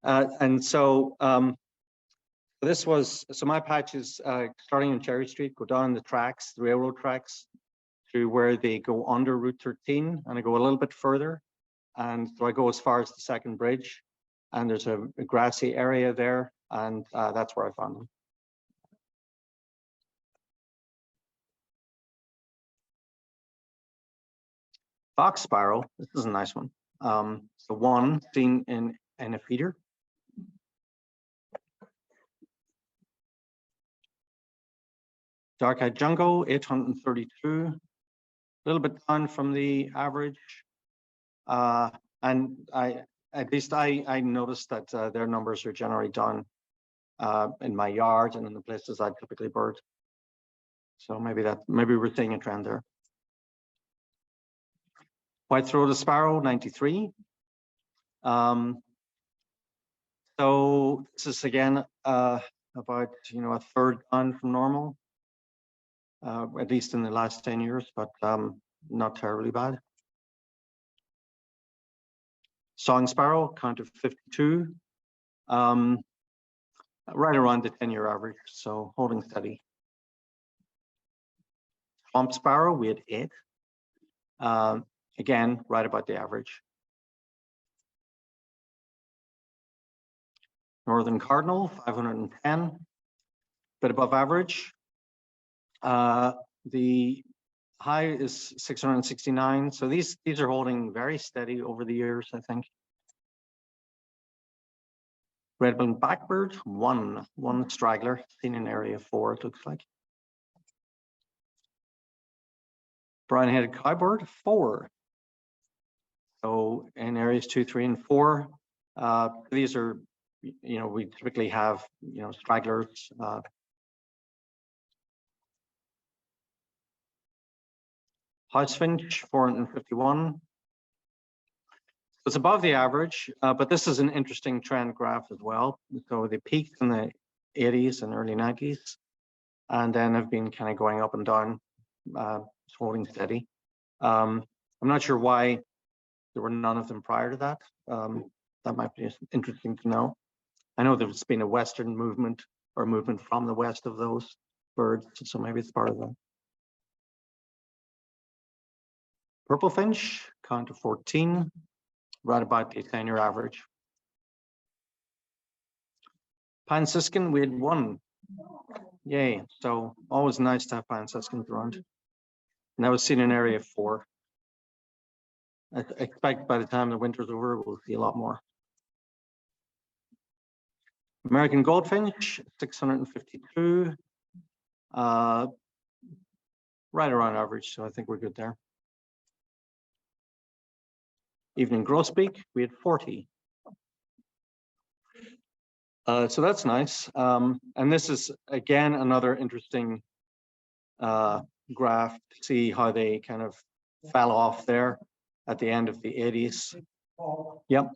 And so this was, so my patch is starting on Cherry Street, go down the tracks, the railroad tracks, to where they go under Route 13, and I go a little bit further. And so I go as far as the second bridge, and there's a grassy area there, and that's where I found them. Fox sparrow, this is a nice one. So one seen in a feeder. Dark-eyed junco, 832, a little bit down from the average. And at least I noticed that their numbers are generally down in my yard and in the places I typically bird. So maybe we're seeing a trend there. White-throated sparrow, 93. So this is again about, you know, a third down from normal, at least in the last 10 years, but not terribly bad. Song sparrow, count of 52, right around the 10-year average, so holding steady. Swamp sparrow, we had 8. Again, right about the average. Northern cardinal, 510, bit above average. The high is 669, so these are holding very steady over the years, I think. Red-winged blackbird, one straggler, seen in area 4, it looks like. Brown-headed cowbird, 4. So in areas 2, 3, and 4, these are, you know, we typically have, you know, stragglers. House finch, 451. It's above the average, but this is an interesting trend graph as well. So they peaked in the 80s and early 90s, and then have been kind of going up and down, holding steady. I'm not sure why there were none of them prior to that. That might be interesting to know. I know there's been a Western movement, or movement from the west of those birds, so maybe it's part of that. Purple finch, count of 14, right about the 10-year average. Pine siskin, we had 1. Yay, so always nice to have pine siskins around. And that was seen in area 4. I expect by the time the winter's over, we'll see a lot more. American goldfinch, 652. Right around average, so I think we're good there. Evening grosbeak, we had 40. So that's nice. And this is, again, another interesting graph to see how they kind of fell off there at the end of the 80s. Yep.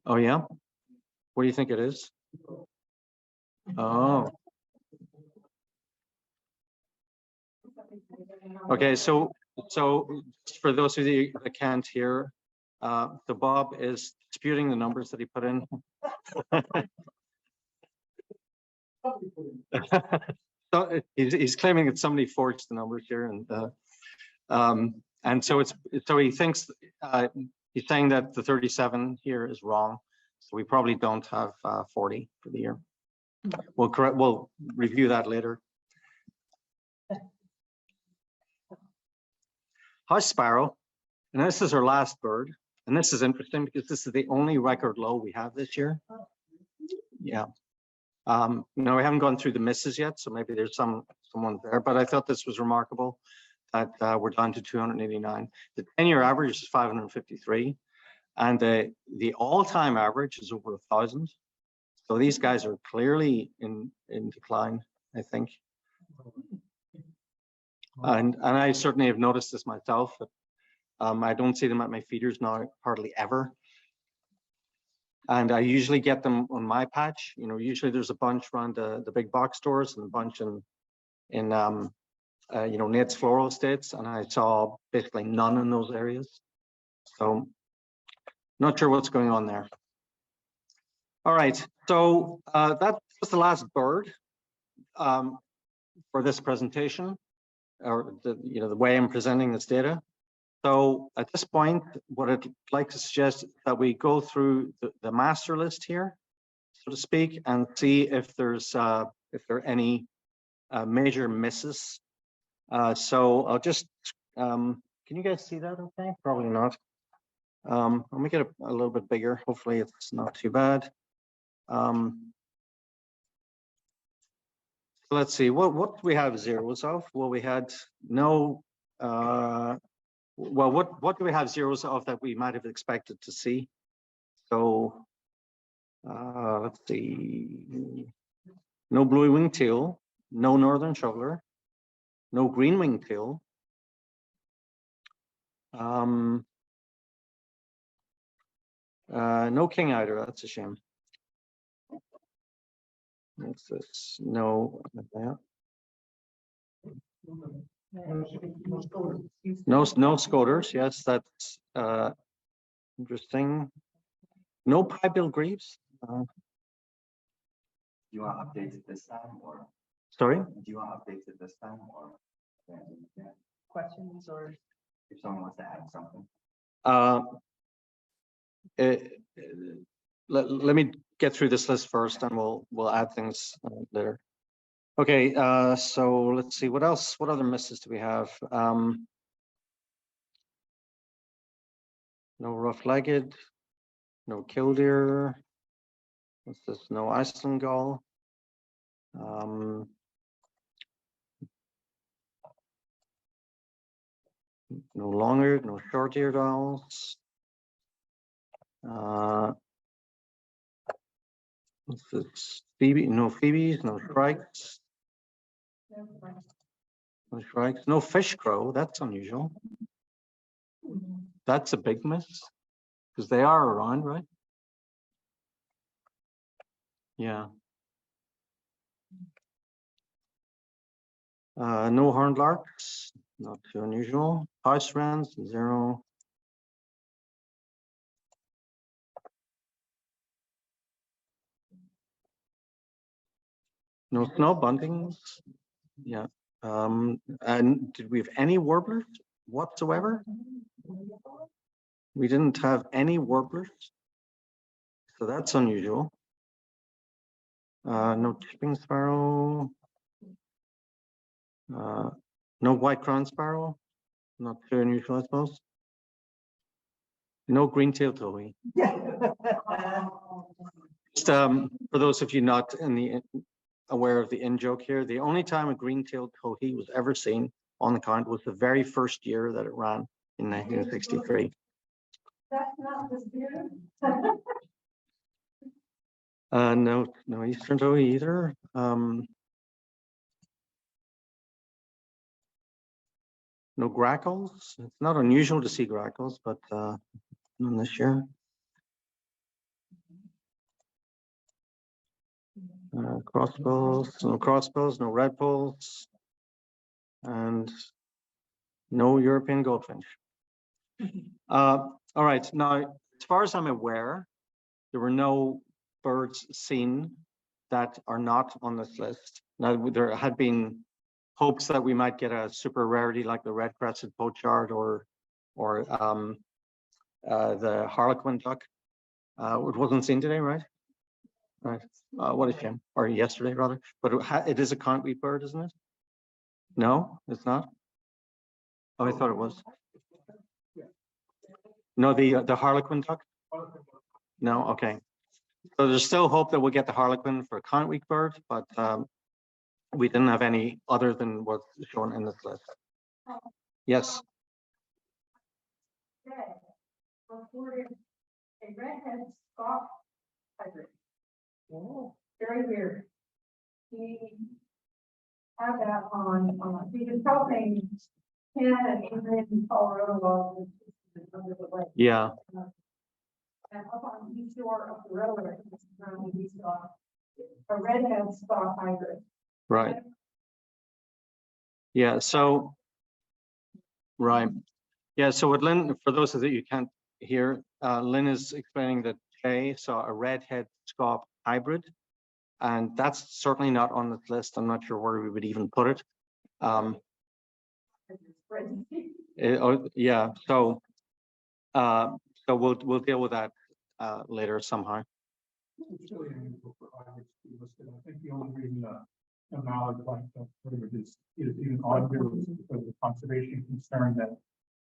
Oh, yeah? What do you think it is? Oh. Okay, so So just for those of you that can't hear, the Bob is disputing the numbers that he put in. So he's claiming that somebody forged the numbers here, and so he thinks he's saying that the 37 here is wrong. So we probably don't have 40 for the year. We'll review that later. House sparrow, and this is our last bird, and this is interesting because this is the only record low we have this year. Yeah. No, we haven't gone through the misses yet, so maybe there's someone there, but I thought this was remarkable that we're down to 289. The 10-year average is 553, and the all-time average is over 1,000. So these guys are clearly in decline, I think. And I certainly have noticed this myself. I don't see them at my feeders now hardly ever. And I usually get them on my patch. You know, usually there's a bunch around the big box stores and a bunch in you know, Nate's Floral Estates, and I saw basically none in those areas. So not sure what's going on there. All right, so that was the last bird for this presentation, or the way I'm presenting this data. So at this point, what I'd like to suggest is that we go through the master list here, so to speak, and see if there are any major misses. So I'll just, can you guys see that okay? Probably not. Let me get a little bit bigger. Hopefully it's not too bad. So let's see, what do we have zeros of? Well, we had no, well, what do we have zeros of that we might have expected to see? So let's see, no blue-winged teal, no northern shoveler, no green-winged teal. No king eider, that's a shame. What's this? No, no scoters. Yes, that's interesting. No pie-billed grebes. Do you want updates at this time, or Sorry. do you want updates at this time, or questions, or if someone wants to add something? Let me get through this list first, and we'll add things later. Okay, so let's see, what else? What other misses do we have? No rough-legged, no killdeer. What's this? No Iceland gull. No long-eared, no short-eared owls. What's this? Phoebe? No phoebes, no shrikes. No shrikes, no fish crow. That's unusual. That's a big miss because they are around, right? Yeah. No horned larks, not too unusual. House wrens, 0. No snow buntings. Yeah. And did we have any warblers whatsoever? We didn't have any warblers. So that's unusual. No chipping sparrow. No white crown sparrow. Not too unusual, I suppose. No green-tailed towhee. Just for those of you not aware of the in-joke here, the only time a green-tailed towhee was ever seen on the count was the very first year that it ran in 1963. That's not disputed. No eastern towhee either. No grackles. It's not unusual to see grackles, but none this year. Crossbills, no red polls, and No European goldfinch. All right, now, as far as I'm aware, there were no birds seen that are not on this list. Now, there had been hopes that we might get a super rarity like the red-crested pochard or the harlequin duck. It wasn't seen today, right? Right. What a shame, or yesterday rather. But it is a concrete bird, isn't it? No, it's not. Oh, I thought it was. No, the harlequin duck. No, okay. So there's still hope that we'll get the harlequin for a concrete bird, but we didn't have any other than what's shown in this list. Yes. Red reported a redhead scoff hybrid. Oh, very weird. He had that on, he was helping Ken and Adrian in Colorado while he was under the lake. Yeah. And up on the east shore of the road, I think it's around the east shore, a redhead scoff hybrid. Right. Yeah. So. Right. Yeah. So what Lynn, for those of you who can't hear, Lynn is explaining that Jay saw a redhead scoff hybrid, and that's certainly not on this list. I'm not sure where we would even put it. Yeah. So we'll deal with that later somehow. It's really unusual for hybrids to be listed. I think the only reason a mallard like that is even on here is because of the conservation concern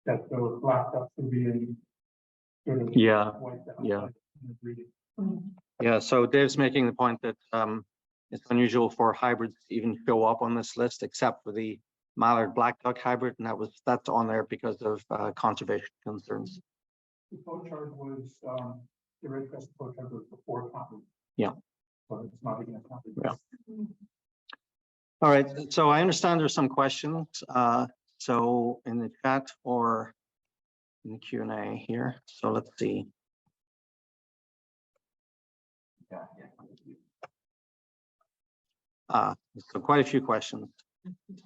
that those black ducks will be in sort of Yeah, wiped out yeah. in the breeding. Yeah, so Dave's making the point that it's unusual for hybrids to even show up on this list, except for the mallard black duck hybrid, and that's on there because of conservation concerns. The pochard was the red crested pochard was before copy. Yeah. But it's not even a copy. Yeah. All right, so I understand there's some questions. So in the chat or in the Q&A here. So let's see. So quite a few questions.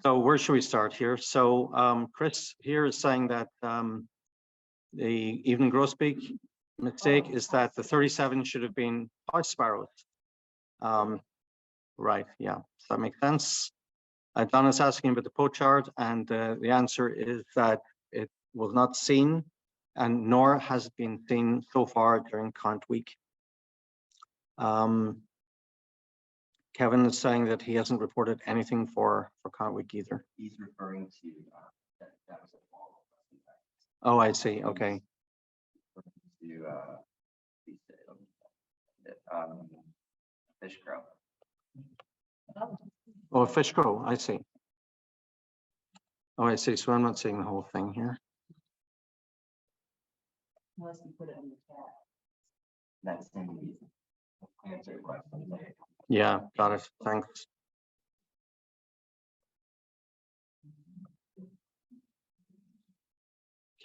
So where should we start here? So Chris here is saying that the evening grosbeak mistake is that the 37 should have been house sparrows. Right, yeah, so that makes sense. Donna's asking about the pochard, and the answer is that it was not seen, and nor has it been seen so far during count week. Kevin is saying that he hasn't reported anything for count week either. He's referring to that was a fall. Oh, I see. Okay. Fish crow. Oh, a fish crow. I see. Oh, I see. So I'm not seeing the whole thing here. Unless you put it in the chat. That's in the answer your question. Yeah, got it. Thanks.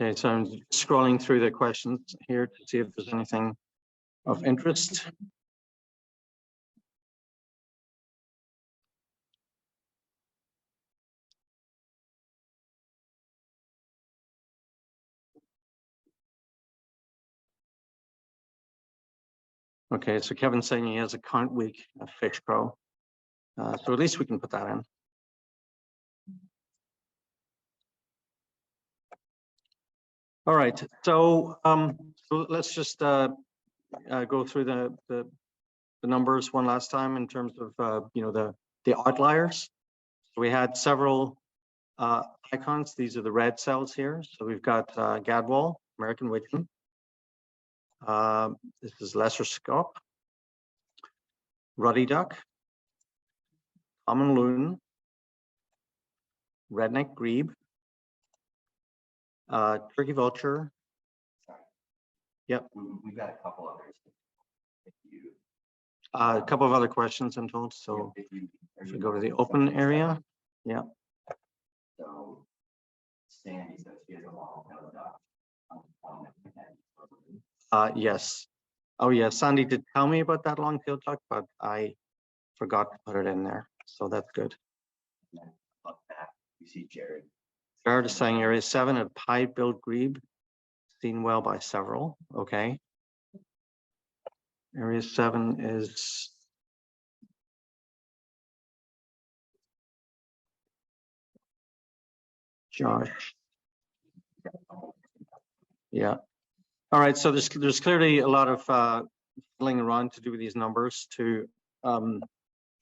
Okay, so I'm scrolling through the questions here to see if there's anything of interest. Okay, so Kevin's saying he has a count week of fish crow. So at least we can put that in. All right, so let's just go through the numbers one last time in terms of the outliers. So we had several icons. These are the red cells here. So we've got gadwall, American widgeon. This is lesser scaup, ruddy duck, common loon, redneck grebe, turkey vulture. Sorry. Yep. We've got a couple others. If you, A couple of other questions, I'm told. So if you if we go to the open area, yeah. So Sandy says she has a long-tailed duck. Yes. Oh, yeah. Sandy did tell me about that long-tailed duck, but I forgot to put it in there. So that's good. Up back, you see Jared Jared is saying area 7 at Pie Build Grebe, seen well by several. Okay. Area 7 is Josh. Yeah. All right. So there's clearly a lot of fiddling around to do with these numbers to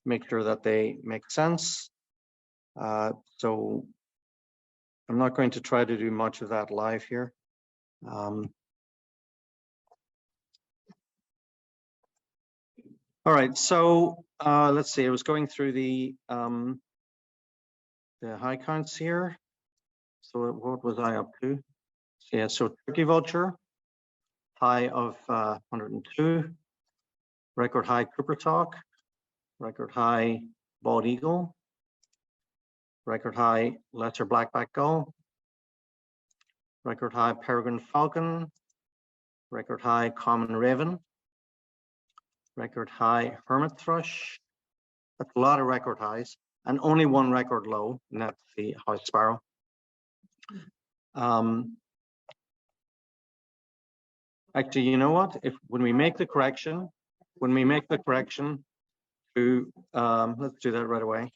make sure that they make sense. So I'm not going to try to do much of that live here. All right. So let's see. I was going through the high counts here. So what was I up to? Yeah. So turkey vulture, high of 102. Record high Cooper talk. Record high bald eagle. Record high lesser blackback gull. Record high peregrine falcon. Record high common raven. Record high hermit thrush. That's a lot of record highs, and only one record low, and that's the house sparrow. Actually, you know what? When we make the correction to let's do that right away.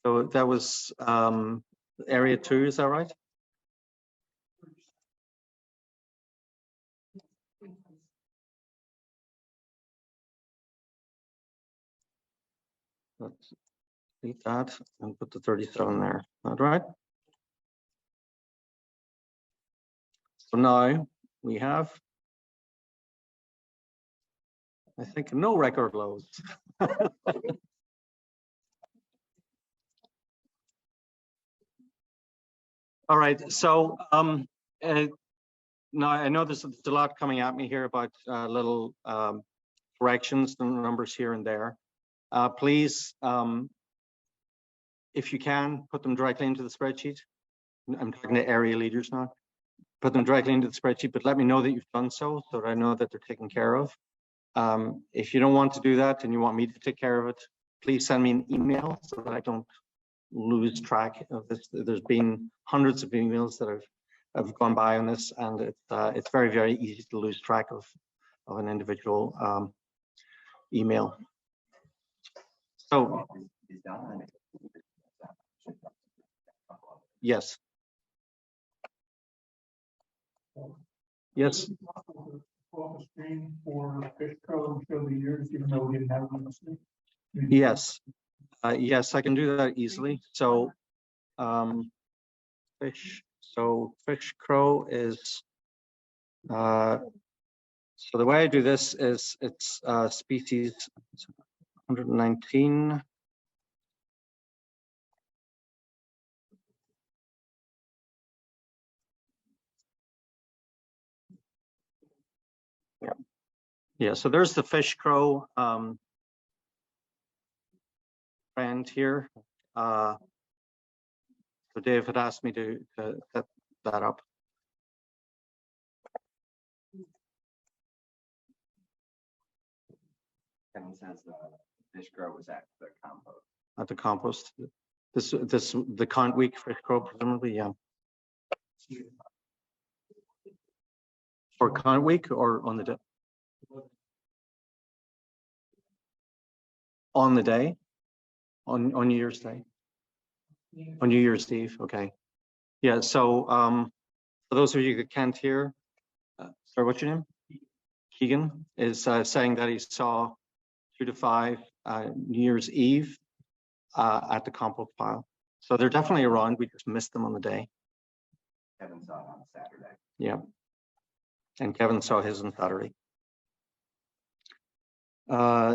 So that was area 2, is that right? Let's delete that and put the 37 there. All right. So now we have, I think, no record lows. All right. So now I know there's a lot coming at me here about little corrections and numbers here and there. Please, if you can, put them directly into the spreadsheet. I'm talking to area leaders now. Put them directly into the spreadsheet, but let me know that you've done so that I know that they're taken care of. If you don't want to do that and you want me to take care of it, please send me an email so that I don't lose track of this. There's been hundreds of emails that have gone by on this, and it's very, very easy to lose track of an individual email. So yes. Yes. Off the screen for fish crow and show the years, even though we didn't have them on the screen. Yes. Yes, I can do that easily. So fish crow is so the way I do this is it's species 119. Yeah, so there's the fish crow trend here. So Dave had asked me to set that up. Kevin says the fish grow was at the compost. At the compost. The count week fish crow, presumably, yeah. For count week or on the day? On the day? On New Year's Day? On New Year's Eve, okay. Yeah, so for those of you that can't hear, sorry, what's your name? Keegan is saying that he saw 2 to 5 New Year's Eve at the compost pile. So they're definitely around. We just missed them on the day. Kevin saw it on Saturday. Yeah. And Kevin saw his on Saturday.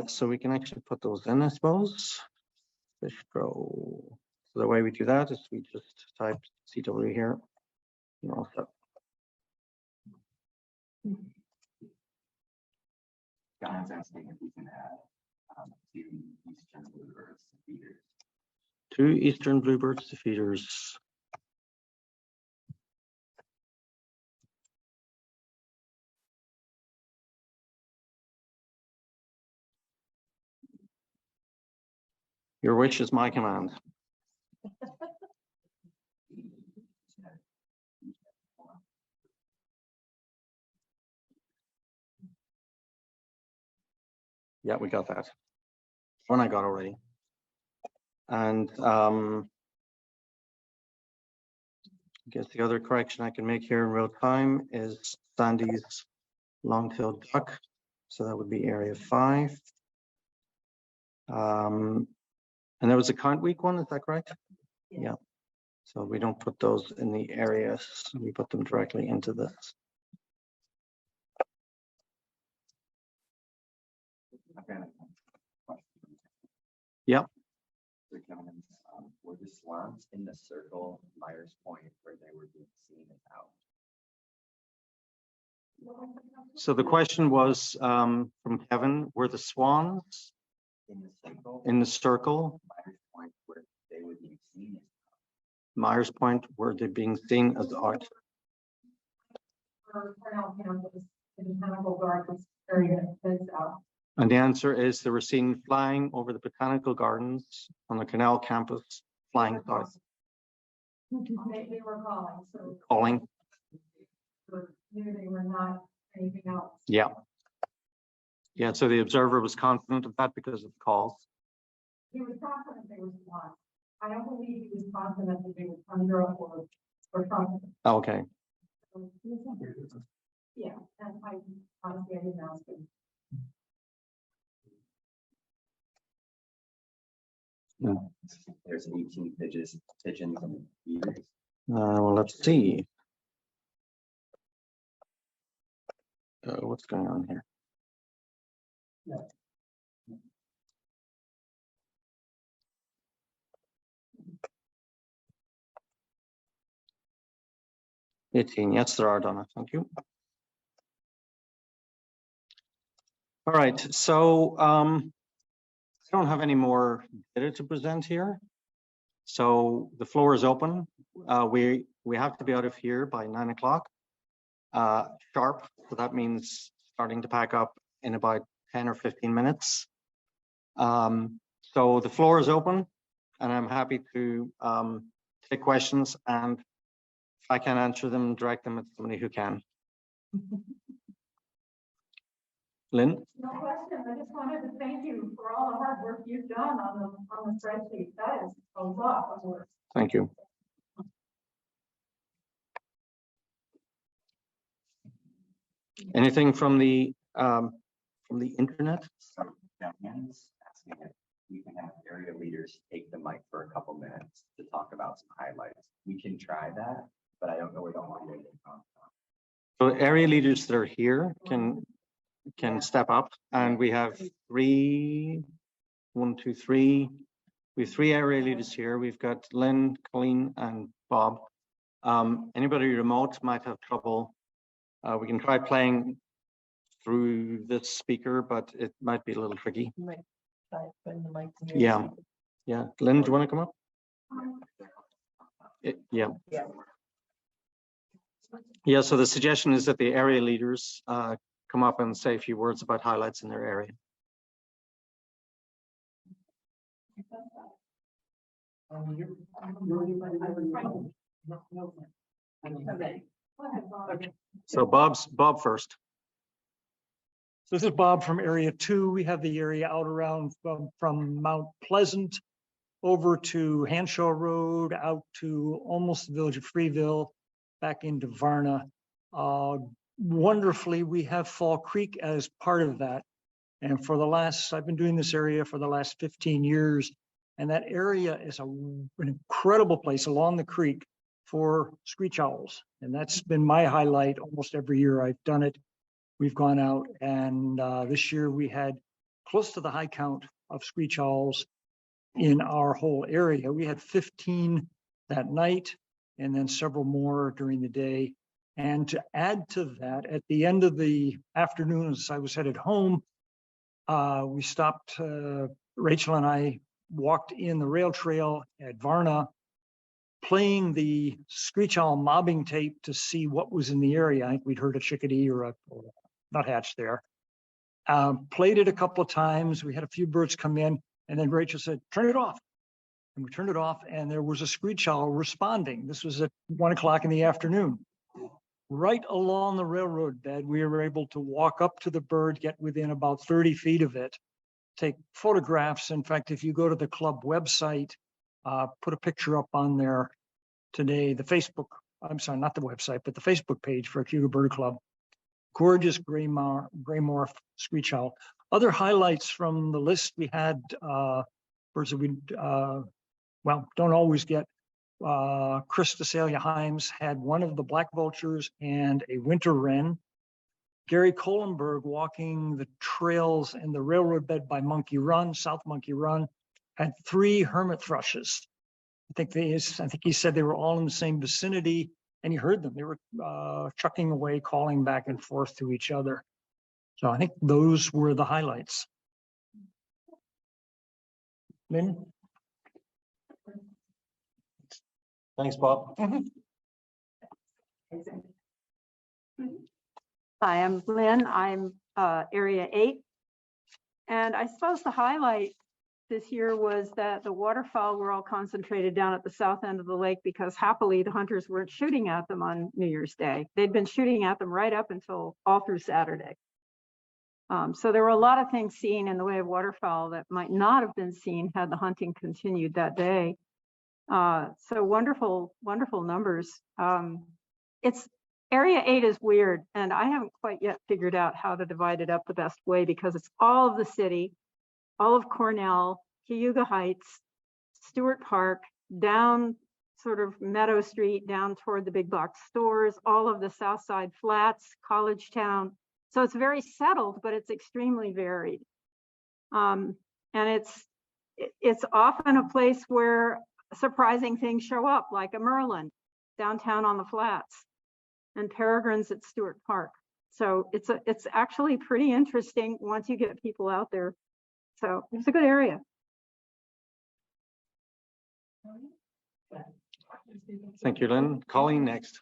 So we can actually put those in, I suppose. Fish grow. So the way we do that is we just type CW here. You're all set. John's asking if we can add 2 eastern bluebirds to feeders. 2 eastern bluebirds to feeders. Your wish is my command. Yeah, we got that. One I got already. And I guess the other correction I can make here in real time is Sandy's long-tailed duck. So that would be area 5. And there was a count week one, is that correct? Yeah. So we don't put those in the areas, we put them directly into this. I've got a question. Yep. So Kevin, were the swans in the circle Myers Point where they were being seen as out? So the question was from Kevin, were the swans In the circle, in the circle, Myers Point where they were being seen as Myers Point, were they being seen as out? For Cornell campus, in the Botanical Gardens area, that's out. And the answer is they were seen flying over the botanical gardens on the Canal campus, flying south, They were calling, so. calling. Knew they were not anything else. Yeah. Yeah, so the observer was confident of that because of the calls. He was confident they were swans. I don't believe he was confident that they were thunder or something. Okay. So, yeah, and I honestly, I didn't ask him. there's 18 pigeons and beavers. Well, let's see. What's going on here? Yeah. 18, yes, there are, Donna, thank you. All right, so I don't have any more data to present here. So the floor is open. We have to be out of here by 9 o'clock sharp. So that means starting to pack up in about 10 or 15 minutes. So the floor is open and I'm happy to take questions, and if I can't answer them, direct them at somebody who can. Lynn? No question. I just wanted to thank you for all the hard work you've done on the spreadsheet. That is a lot of work. Thank you. Anything from the internet? So Diane's asking if we can have area leaders take the mic for a couple minutes to talk about some highlights. We can try that, but I don't know where the audio is from. So area leaders that are here can step up, and we have 3, 1, 2, 3. We have 3 area leaders here. We've got Lynn, Colleen, and Bob. Anybody remote might have trouble. We can try playing through this speaker, but it might be a little tricky. Yeah. Yeah. Lynn, do you want to come up? Yeah. Yeah, so the suggestion is that the area leaders come up and say a few words about highlights in their area. So Bob first. So this is Bob from Area 2. We have the area out around from Mount Pleasant over to Hanshaw Road, out to almost the village of Freeville, back into Varna. Wonderfully, we have Fall Creek as part of that. And I've been doing this area for the last 15 years. And that area is an incredible place along the creek for screech owls. And that's been my highlight almost every year I've done it. We've gone out, and this year we had close to the high count of screech owls in our whole area. We had 15 that night, and then several more during the day. And to add to that, at the end of the afternoon, as I was headed home, we stopped, Rachel and I walked in the rail trail at Varna, playing the screech owl mobbing tape to see what was in the area. I think we'd heard a chickadee or a nuthatch there. Played it a couple of times. We had a few birds come in, and then Rachel said, "Turn it off." and we turned it off, and there was a screech owl responding. This was at 1 o'clock in the afternoon. Right along the railroad bed, we were able to walk up to the bird, get within about 30 feet of it, take photographs. In fact, if you go to the club website, put a picture up on there today, the Facebook, I'm sorry, not the website, but the Facebook page for Cayuga Bird Club. Gorgeous gray morph screech owl. Other highlights from the list, we had birds that we, well, don't always get. Chris Desalia Himes had one of the black vultures and a winter wren. Gary Kohlenberg, walking the trails in the railroad bed by Monkey Run, South Monkey Run, had 3 hermit thrushes. I think he said they were all in the same vicinity, and he heard them. They were chucking away, calling back and forth to each other. So I think those were the highlights. Lynn? Thanks, Bob. Hi, I'm Lynn. I'm Area 8. And I suppose the highlight this year was that the waterfowl were all concentrated down at the south end of the lake because happily the hunters weren't shooting at them on New Year's Day. They'd been shooting at them right up until all through Saturday. So there were a lot of things seen in the way of waterfowl that might not have been seen had the hunting continued that day. So wonderful, wonderful numbers. It's Area 8 is weird, and I haven't quite yet figured out how to divide it up the best way because it's all of the city, all of Cornell, Cayuga Heights, Stewart Park, down sort of Meadow Street, down toward the big box stores, all of the South Side Flats, College Town. So it's very settled, but it's extremely varied. And it's often a place where surprising things show up, like a Merlin downtown on the flats and peregrines at Stewart Park. So it's actually pretty interesting once you get people out there. So it's a good area. Thank you, Lynn. Colleen, next.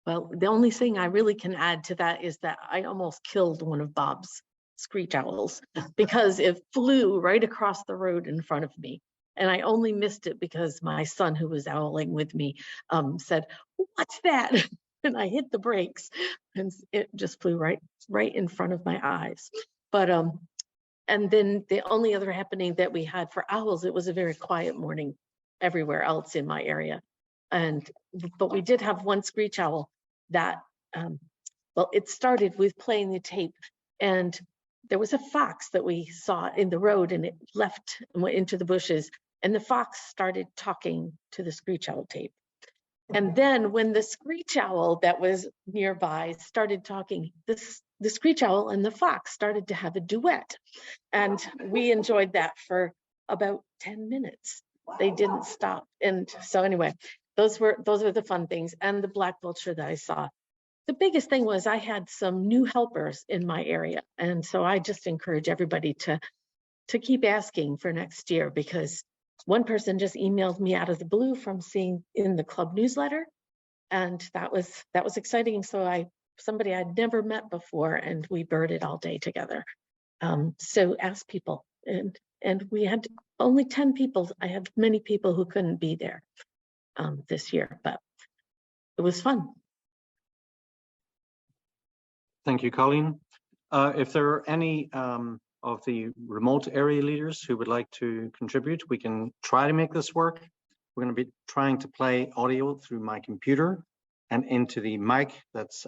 Well, the only thing I really can add to that is that I almost killed one of Bob's screech owls because it flew right across the road in front of me. And I only missed it because my son, who was owling with me, said, "What's that?" And I hit the brakes and it just flew right in front of my eyes. But and then the only other happening that we had for owls, it was a very quiet morning everywhere else in my area. But we did have one screech owl that, well, it started with playing the tape, and there was a fox that we saw in the road, and it left and went into the bushes, and the fox started talking to the screech owl tape. And then when the screech owl that was nearby started talking, the screech owl and the fox started to have a duet, and we enjoyed that for about 10 minutes. They didn't stop. And so anyway, those were the fun things. And the black vulture that I saw. The biggest thing was I had some new helpers in my area. And so I just encourage everybody to keep asking for next year, because one person just emailed me out of the blue from seeing in the club newsletter. And that was exciting. So somebody I'd never met before, and we birded all day together. So ask people, and we had only 10 people. I had many people who couldn't be there this year, but it was fun. Thank you, Colleen. If there are any of the remote area leaders who would like to contribute, we can try to make this work. We're going to be trying to play audio through my computer and into the mic that's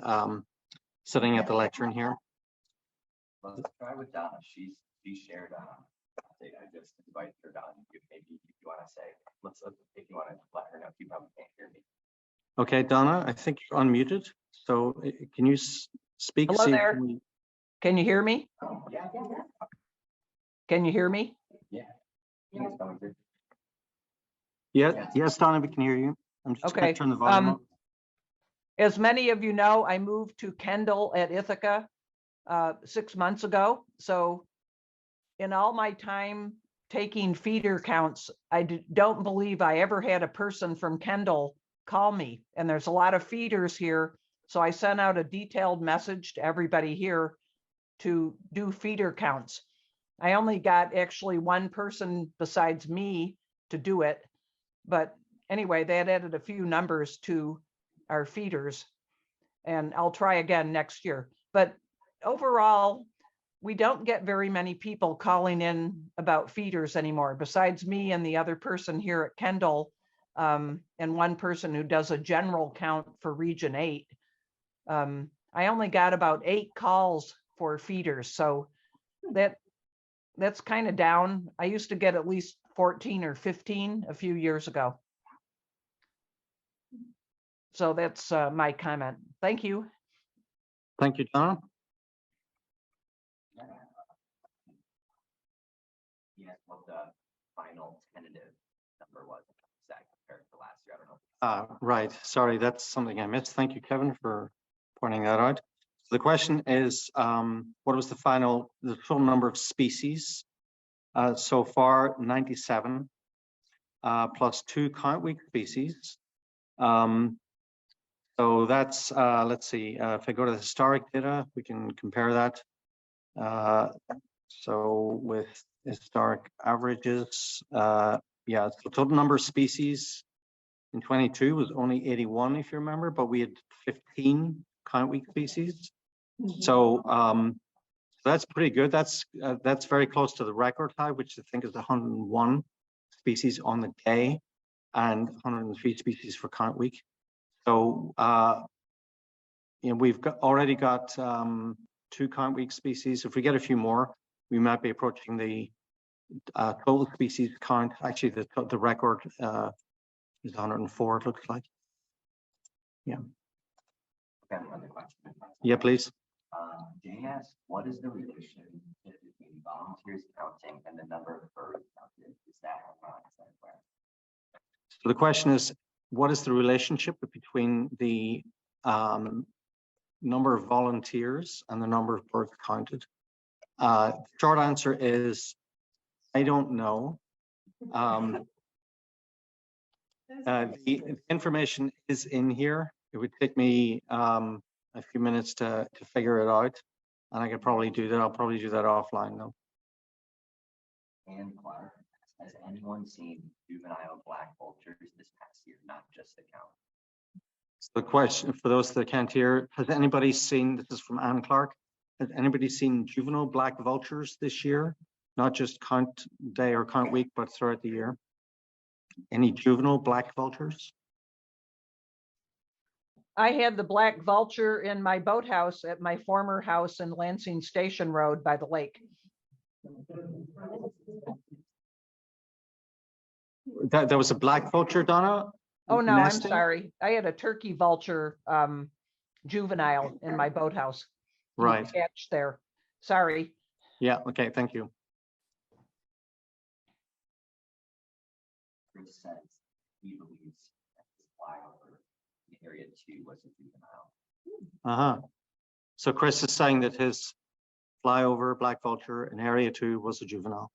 sitting at the lectern here. Let's try with Donna. She shared. I just invited her down. Maybe if you want to say, let's if you want to let her know. You probably can't hear me. Okay, Donna, I think you're unmuted. So can you speak? Hello there. We... Can you hear me? Yeah. Can you hear me? Yeah. It's coming through. Yeah. Yes, Donna, we can hear you. I'm just going Okay. to turn the volume up. As many of you know, I moved to Kendall at Ithaca 6 months ago. So in all my time taking feeder counts, I don't believe I ever had a person from Kendall call me. And there's a lot of feeders here. So I sent out a detailed message to everybody here to do feeder counts. I only got actually one person besides me to do it. But anyway, they had added a few numbers to our feeders. And I'll try again next year. But overall, we don't get very many people calling in about feeders anymore, besides me and the other person here at Kendall, and one person who does a general count for Region 8. I only got about 8 calls for feeders, so that's kind of down. I used to get at least 14 or 15 a few years ago. So that's my comment. Thank you. Thank you, Donna. Yes, what the final tentative number was, is that compared to last year? I don't know. Right, sorry, that's something I missed. Thank you, Kevin, for pointing that out. So the question is, what was the total number of species? So far, 97, plus 2 count week species. So that's, let's see, if I go to the historic data, we can compare that. So with historic averages, yeah, so total number of species in 22 was only 81, if you remember, but we had 15 count week species. So that's pretty good. That's very close to the record high, which I think is 101 species on the day and 103 species for count week. So you know, we've already got 2 count week species. If we get a few more, we might be approaching the total species count. Actually, the record is 104, it looks like. Yeah. Okay, another question. Yeah, please. Jane asked, what is the relationship between volunteers counting and the number of birds counted? Is that where? So the question is, what is the relationship between the number of volunteers and the number of birds counted? Short answer is, I don't know. The information is in here. It would take me a few minutes to figure it out, and I could probably do that. I'll probably do that offline though. And Clark, has anyone seen juvenile black vultures this past year, not just the count? So the question for those that can't hear, has anybody seen, this is from Anne Clark, has anybody seen juvenile black vultures this year? Not just count day or count week, but throughout the year? Any juvenile black vultures? I had the black vulture in my boathouse at my former house in Lansing Station Road by the lake. That was a black vulture, Donna? Oh, no, I'm Nesting? sorry. I had a turkey vulture juvenile in my boathouse. Right. Hatched there. Sorry. Yeah, okay, thank you. Chris says he believes that his flyover in area 2 was a juvenile. So Chris is saying that his flyover black vulture in area 2 was a juvenile.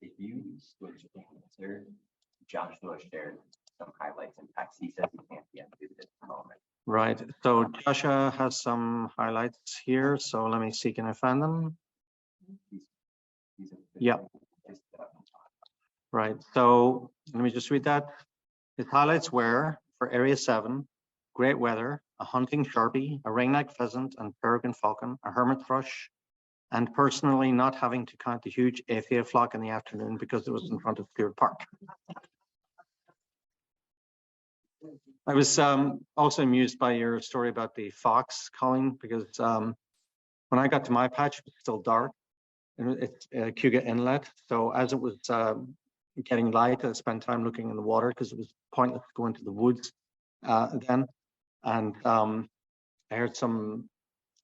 If you switch to answer, Joshua shared some highlights in text. He says he can't be unmuted at the moment. Right, so Joshua has some highlights here, so let me see, can I find them? He's Yeah. Right, so let me just read that. His highlights were, for area 7, great weather, a hunting sharpie, a ringneck pheasant and peregrine falcon, a hermit thrush, and personally not having to count the huge athia flock in the afternoon because it was in front of Stewart Park. I was also amused by your story about the fox calling, because when I got to my patch, it was still dark, and it's Cuga Inlet. So as it was getting light, I spent time looking in the water because it was pointless to go into the woods then. And I heard some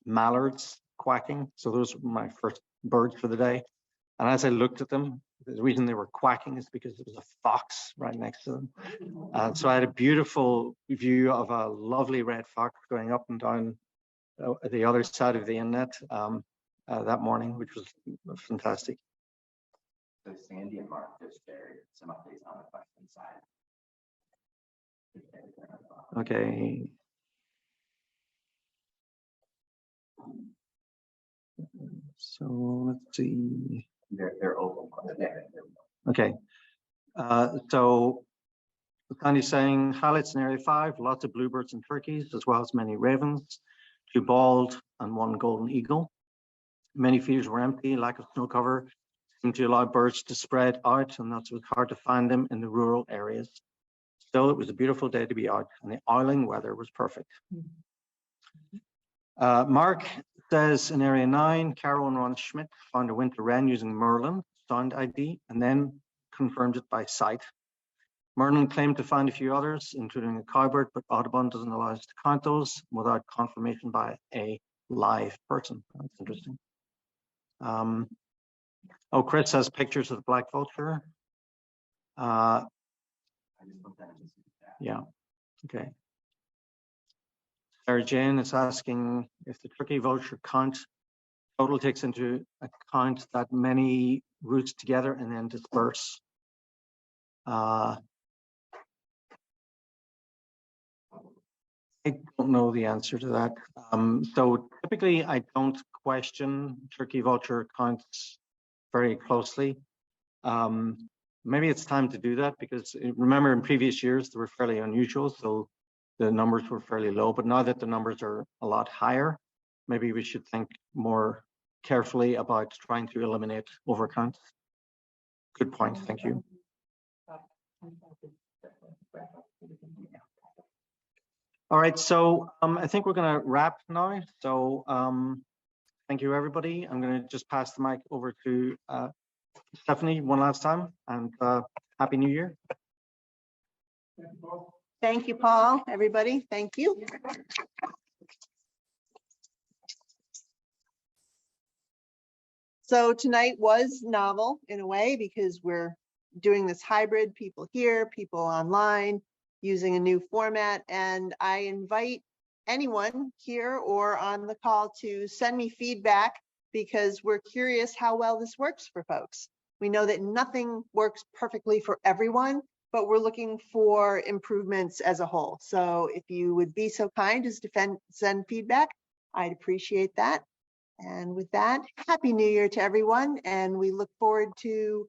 mallards quacking. So those were my first birds for the day. And as I looked at them, the reason they were quacking is because there was a fox right next to them. So I had a beautiful view of a lovely red fox going up and down the other side of the inlet that morning, which was fantastic. So Sandy and Mark just shared some updates on the question side. Okay. So let's see. They're open. Okay. So Sandy's saying highlights in area 5, lots of bluebirds and turkeys, as well as many ravens, 2 bald and 1 golden eagle. Many feeders were empty, lack of snow cover seemed to allow birds to spread out, and that's what's hard to find them in the rural areas. Still, it was a beautiful day to be out, and the owling weather was perfect. Mark says in area 9, Carol and Ron Schmidt found a winter wren using Merlin sound ID and then confirmed it by sight. Merlin claimed to find a few others, including a cowbird, but Audubon doesn't allow us to count those without confirmation by a live person. That's interesting. Chris has pictures of the black vulture. I just looked at it. Yeah, okay. Sarah Jane is asking if the turkey vulture count total takes into account that many roost together and then disperse. I don't know the answer to that. So typically I don't question turkey vulture counts very closely. Maybe it's time to do that because remember in previous years they were fairly unusual, so the numbers were fairly low, but now that the numbers are a lot higher, maybe we should think more carefully about trying to eliminate overcounts. Good point, thank you. All right, so I think we're going to wrap now. So thank you, everybody. I'm going to just pass the mic over to Stephanie one last time, and Happy New Year. Thank you, Paul, everybody. Thank you. So tonight was novel in a way because we're doing this hybrid, people here, people online, using a new format. And I invite anyone here or on the call to send me feedback because we're curious how well this works for folks. We know that nothing works perfectly for everyone, but we're looking for improvements as a whole. So if you would be so kind as to send feedback, I'd appreciate that. And with that, Happy New Year to everyone. And we look forward to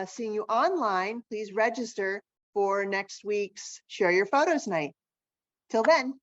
seeing you online. Please register for next week's Share Your Photos Night. Till then.